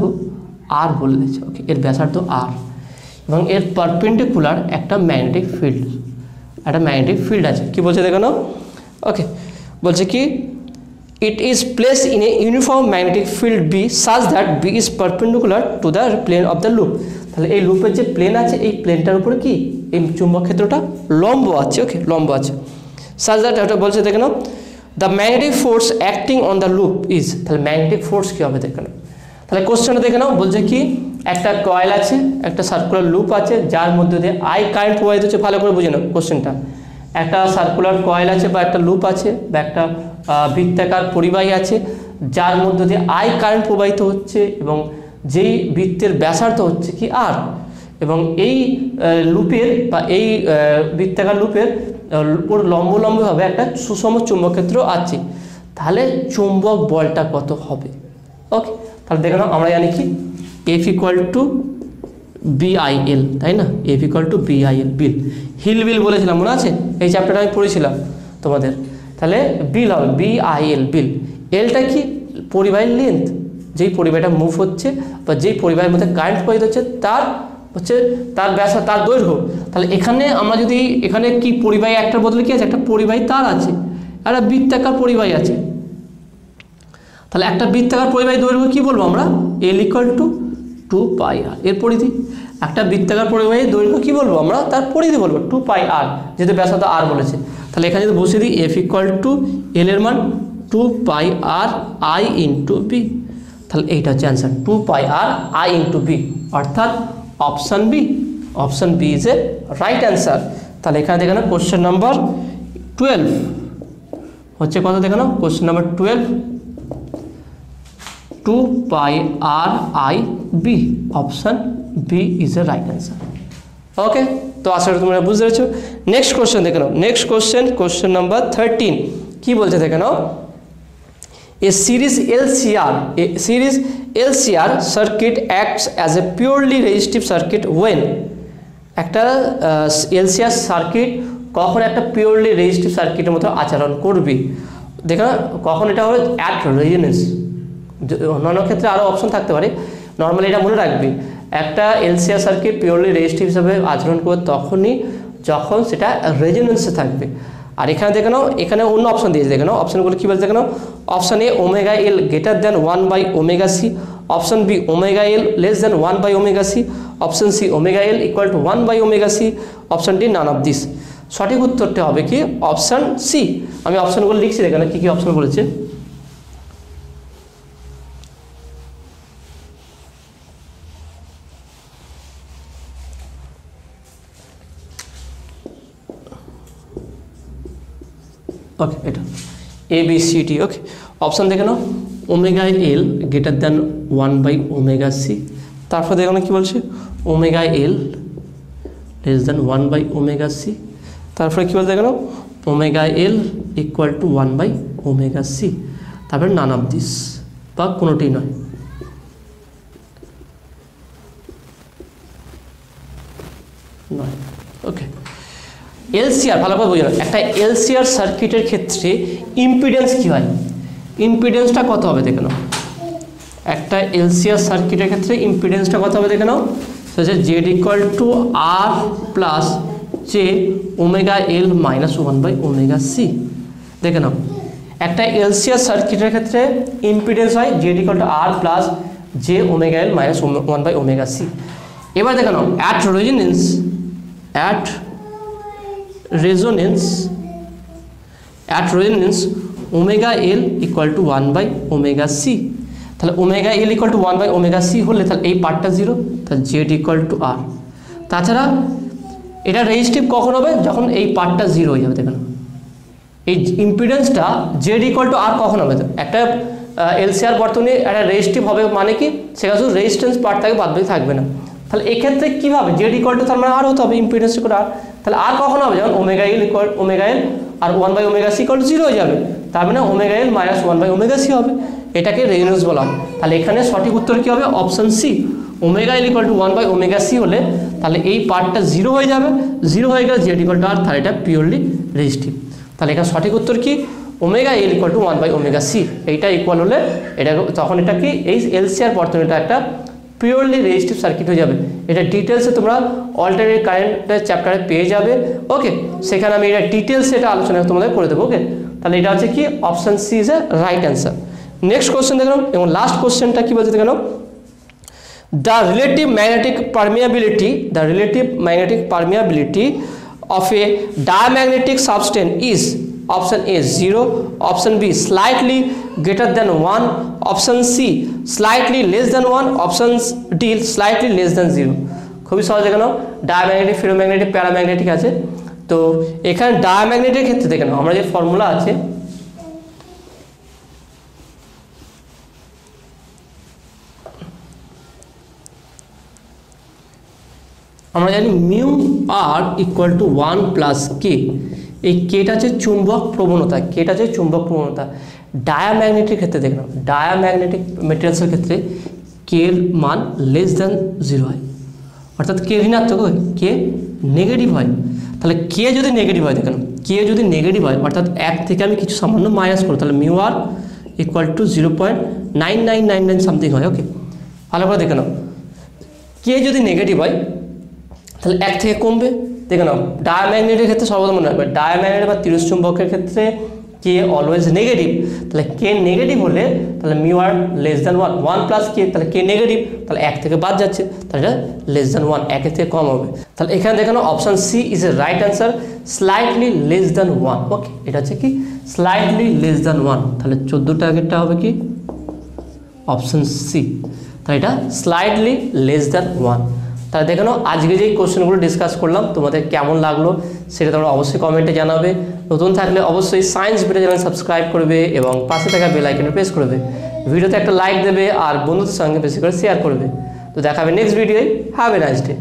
আর বলে দিচ্ছে, ওকে, এর ব্যাসার্ধ আর, এবং এর পারপেন্ডিকুলার একটা ম্যাগনেটিক ফিল্ড আছে। কি বলছে দেখো না, ওকে, বলছে কি it is placed in a uniform magnetic field B such that B is perpendicular to the plane of the loop। তাহলে এই লুপের যে প্লেন আছে এই প্লেনটার উপরে কি এই চুম্বক ক্ষেত্রটা লম্ব আছে, ওকে, লম্ব আছে। such that এটা বলছে দেখে নাও the magnetic force acting on the loop is, তাহলে ম্যাগনেটিক ফোর্স কি হবে দেখে নাও। তাহলে কোশ্চেনটা দেখে নাও, বলছে কি একটা কয়েল আছে, একটা সার্কুলার লুপ আছে যার মধ্যে দিয়ে আই কারেন্ট প্রবাহিত হচ্ছে। ভালো করে বুঝে নাও কোশ্চেনটা। একটা সার্কুলার কয়েল আছে বা একটা লুপ আছে বা একটা বৃত্তাকার পরিবাহী আছে যার মধ্য দিয়ে আই কারেন্ট প্রবাহিত হচ্ছে এবং যেই বৃত্তের ব্যাসার্ধ হচ্ছে কি আর, এবং এই লুপের বা এই বৃত্তাকার লুপের উপর লম্বভাবে একটা সুষম চুম্বক ক্ষেত্র আছে। তাহলে চুম্বক বলটা কত হবে, ওকে। তাহলে দেখে নাও, আমরা জানি কি F = BIL, তাই না, F = BIL, বিল, হিল বিল বলেছিলাম মনে আছে, এই চ্যাপ্টারটা আমি পড়েছিলাম তোমাদের। তাহলে বিল হবে BIL, বিল। এলটা কি পরিবাহীর লেন্থ, যেই পরিবাহীটা মুভ হচ্ছে বা যেই পরিবাহীর মধ্যে কারেন্ট প্রবাহিত হচ্ছে তার হচ্ছে তার ব্যাস, তার দৈর্ঘ্য। তাহলে এখানে আমরা যদি এখানে কি পরিবাহী একটার বদলে কি আছে, একটা পরিবাহী তার আছে, একটা বৃত্তাকার পরিবাহী আছে। তাহলে একটা বৃত্তাকার পরিবাহী দৈর্ঘ্য কি বলবো আমরা, L = 2 পাই আর, এর পরিধি। একটা বৃত্তাকার পরিবাহীর দৈর্ঘ্য কি বলবো আমরা, তার পরিধি বলবো 2 পাই আর, যেহেতু ব্যাসার্ধ আর বলেছে। তাহলে এখানে যদি বসিয়ে দিই F = L এর মান 2 pi R I into B, তাহলে এইটা হচ্ছে answer, 2 pi R I into B, অর্থাৎ option B is a right answer. তাহলে এখানে দেখে নাও কোশ্চেন নাম্বার 12 হচ্ছে কত দেখে নাও, question number 12 2 pi R I B, option B is a right answer, okay. তো আশা করি তোমরা বুঝতে পেরেছো। নেক্সট কোশ্চেন দেখে নাও, নেক্সট কোশ্চেন নাম্বার 13 কি বলছে দেখে নাও, A series LCR circuit acts as a purely resistive circuit when, একটা LCR সার্কিট কখন একটা পিওরলি রেজিস্টিভ সার্কিটের মতো আচরণ করবে। দেখো কখন এটা হবে, অ্যাট রেজোনেন্স। অন্যান্য ক্ষেত্রে আরও অপশন থাকতে পারে, নর্মালি এটা মনে রাখবি, একটা LCR সার্কিট পিওরলি রেজিস্টিভ হিসাবে আচরণ করবে তখনই যখন সেটা রেজোনেন্সে থাকবে। আর এখানে দেখে নাও, এখানে অন্য অপশন দিয়েছে দেখে নাও, অপশনগুলো কী বলছে দেখে নাও, option A ω/L > 1/ωc, option B ω/L < 1/ωc, option C ω/L = 1/ωc, option D none of this. সঠিক উত্তরটা হবে কি অপশন সি। আমি অপশনগুলো লিখছি দেখে নাও কী কী অপশন বলেছে। ওকে, এটা ABCD, ওকে। অপশান দেখে নাও ω/L < 1/ωc, তারপর দেখো না কী বলছে ω/L < 1/ωc, তারপরে কী বলছে দেখো না ω/L = 1/ωc, তারপরে নান অফ দিস বা কোনোটি নয়। ওকে, LCR ভালো করে বুঝে নাও, একটা LCR সার্কিটের ক্ষেত্রে ইম্পিডেন্স কী হয়, ইম্পিডেন্সটা কত হবে দেখে নাও। একটা LCR সার্কিটের ক্ষেত্রে ইম্পিডেন্সটা কত হবে দেখে নাও, সেটা Z = R + যে ওমেগা এল মাইনাস 1/ωc। দেখে নাও একটা এলসিআর সার্কিটের ক্ষেত্রে ইম্পিডেন্স হয় Z equal to R plus J omega L minus 1/ωc। এবার দেখে নাও at resonance omega L equal to 1/ωc। তাহলে omega L equal to 1/ωc হলে তাহলে এই পার্টটা 0, তাহলে জেড ইকুয়াল টু আর। তাছাড়া এটা রেজিস্টিভ কখন হবে? যখন এই পার্টটা 0 হয়ে যাবে। দেখেন এই ইম্পিডেন্সটা জেড ইকুয়াল টু আর কখন হবে? একটা এলসিআর বর্তনী একটা রেজিস্টিভ হবে মানে কি সেখানে শুধু রেজিস্ট্যান্স পার্ট থাকে, বাদ বাকি থাকবে না। তাহলে এক্ষেত্রে কীভাবে জেড ইকুয়াল টু তার মানে আর হতে হবে, ইম্পিডেন্স ইকুয়াল আর। তাহলে আর কখন হবে? যখন ওমেগা এল আর 1/ωc ইকুয়াল টু 0 হয়ে যাবে, তার মানে ওমেগা এল মাইনাস 1/ωc হবে। এটাকে রেজোনেন্স বলা হয়। তাহলে এখানে সঠিক উত্তর কী হবে? Option C. Omega L equal to 1/ωc হলে তাহলে এই পার্টটা 0 হয়ে যাবে, 0 হয়ে গেলে জেড ইকুয়াল টু আর, তাহলে এটা পিওরলি রেজিস্টিভ। তাহলে এখানে সঠিক উত্তর কি? Omega L equal to 1/ωc। এইটা ইকুয়াল হলে এটা তখন এটা কি এই এলসিআর বর্তনীটা একটা পিওরলি রেজিস্টিভ সার্কিট হয়ে যাবে। এটা ডিটেলসে তোমরা অল্টারনেট কারেন্টের চ্যাপ্টারে পেয়ে যাবে। ওকে, সেখানে আমি এটা ডিটেলসে এটা আলোচনা তোমাদের করে দেবো। ওকে, তাহলে এটা হচ্ছে কি option C is a right answer. Next question দেখলাম এবং লাস্ট কোশ্চেনটা কি বলছে দেখো, the relative magnetic permeability of a diamagnetic substance is option A 0, option B slightly greater than 1, option C slightly less than 1, option D slightly less than 0। খুবই সহজ। দেখে নাও ডায়াম্যাগনেটিক, ফেরোম্যাগনেটিক, প্যারাম্যাগনেটিক আছে। তো এখানে ডায়াম্যাগনেটিক ক্ষেত্রে দেখে নাও আমরা যে ফর্মুলা আছে, আমরা জানি mu R equal to 1 plus K. এই কেটা হচ্ছে চুম্বক প্রবণতা, ডায়াম্যাগনেটিক ক্ষেত্রে দেখলাম ডায়াম্যাগনেটিক মেটেরিয়ালসের ক্ষেত্রে কে এর মান লেস দ্যান 0 হয়, অর্থাৎ কে ঋণাত্মক হয়, কে নেগেটিভ হয়। তাহলে কে যদি নেগেটিভ হয়, দেখেন কে যদি নেগেটিভ হয় অর্থাৎ 1 থেকে আমি কিছু সামান্য মাইনাস করব, তাহলে mu R equal to 0.9999 something হয়। ওকে, ভালো করে দেখে নাও কে যদি নেগেটিভ হয় তাহলে 1 থেকে কমবে। দেখে নাও ডায়াম্যাগনেটের ক্ষেত্রে সর্বদা মনে রাখবে, ডায়াম্যাগনেট বা তিরস্চুম্বকের ক্ষেত্রে কে অলওয়েজ নেগেটিভ। তাহলে কে নেগেটিভ হলে তাহলে মিউ আর লেস দ্যান 1 প্লাস কে, তাহলে কে নেগেটিভ, তাহলে 1 থেকে বাদ যাচ্ছে, তাহলে এটা লেস দ্যান 1, 1 থেকে কম হবে। তাহলে এখানে দেখে নাও option C is a right answer, slightly less than 1। Okay, এটা হচ্ছে কি স্লাইটলি লেস দ্যান 1। তাহলে 14টা আগেরটা হবে কি অপশান সি, তাহলে এটা স্লাইটলি লেস দ্যান 1। তাহলে দেখে নাও আজকে যেই কোশ্চেনগুলো ডিসকাস করলাম তোমাদের কেমন লাগলো সেটা তোমরা অবশ্যই কমেন্টে জানাবে। নতুন থাকলে অবশ্যই সায়েন্স ভিডিও চ্যানেল সাবস্ক্রাইব করবে এবং পাশে থাকা বেল আইকনে প্রেস করবে, ভিডিওতে একটা লাইক দেবে আর বন্ধুদের সঙ্গে বেশি করে শেয়ার করবে। তো দেখা হবে নেক্সট ভিডিওয়। Have a nice day.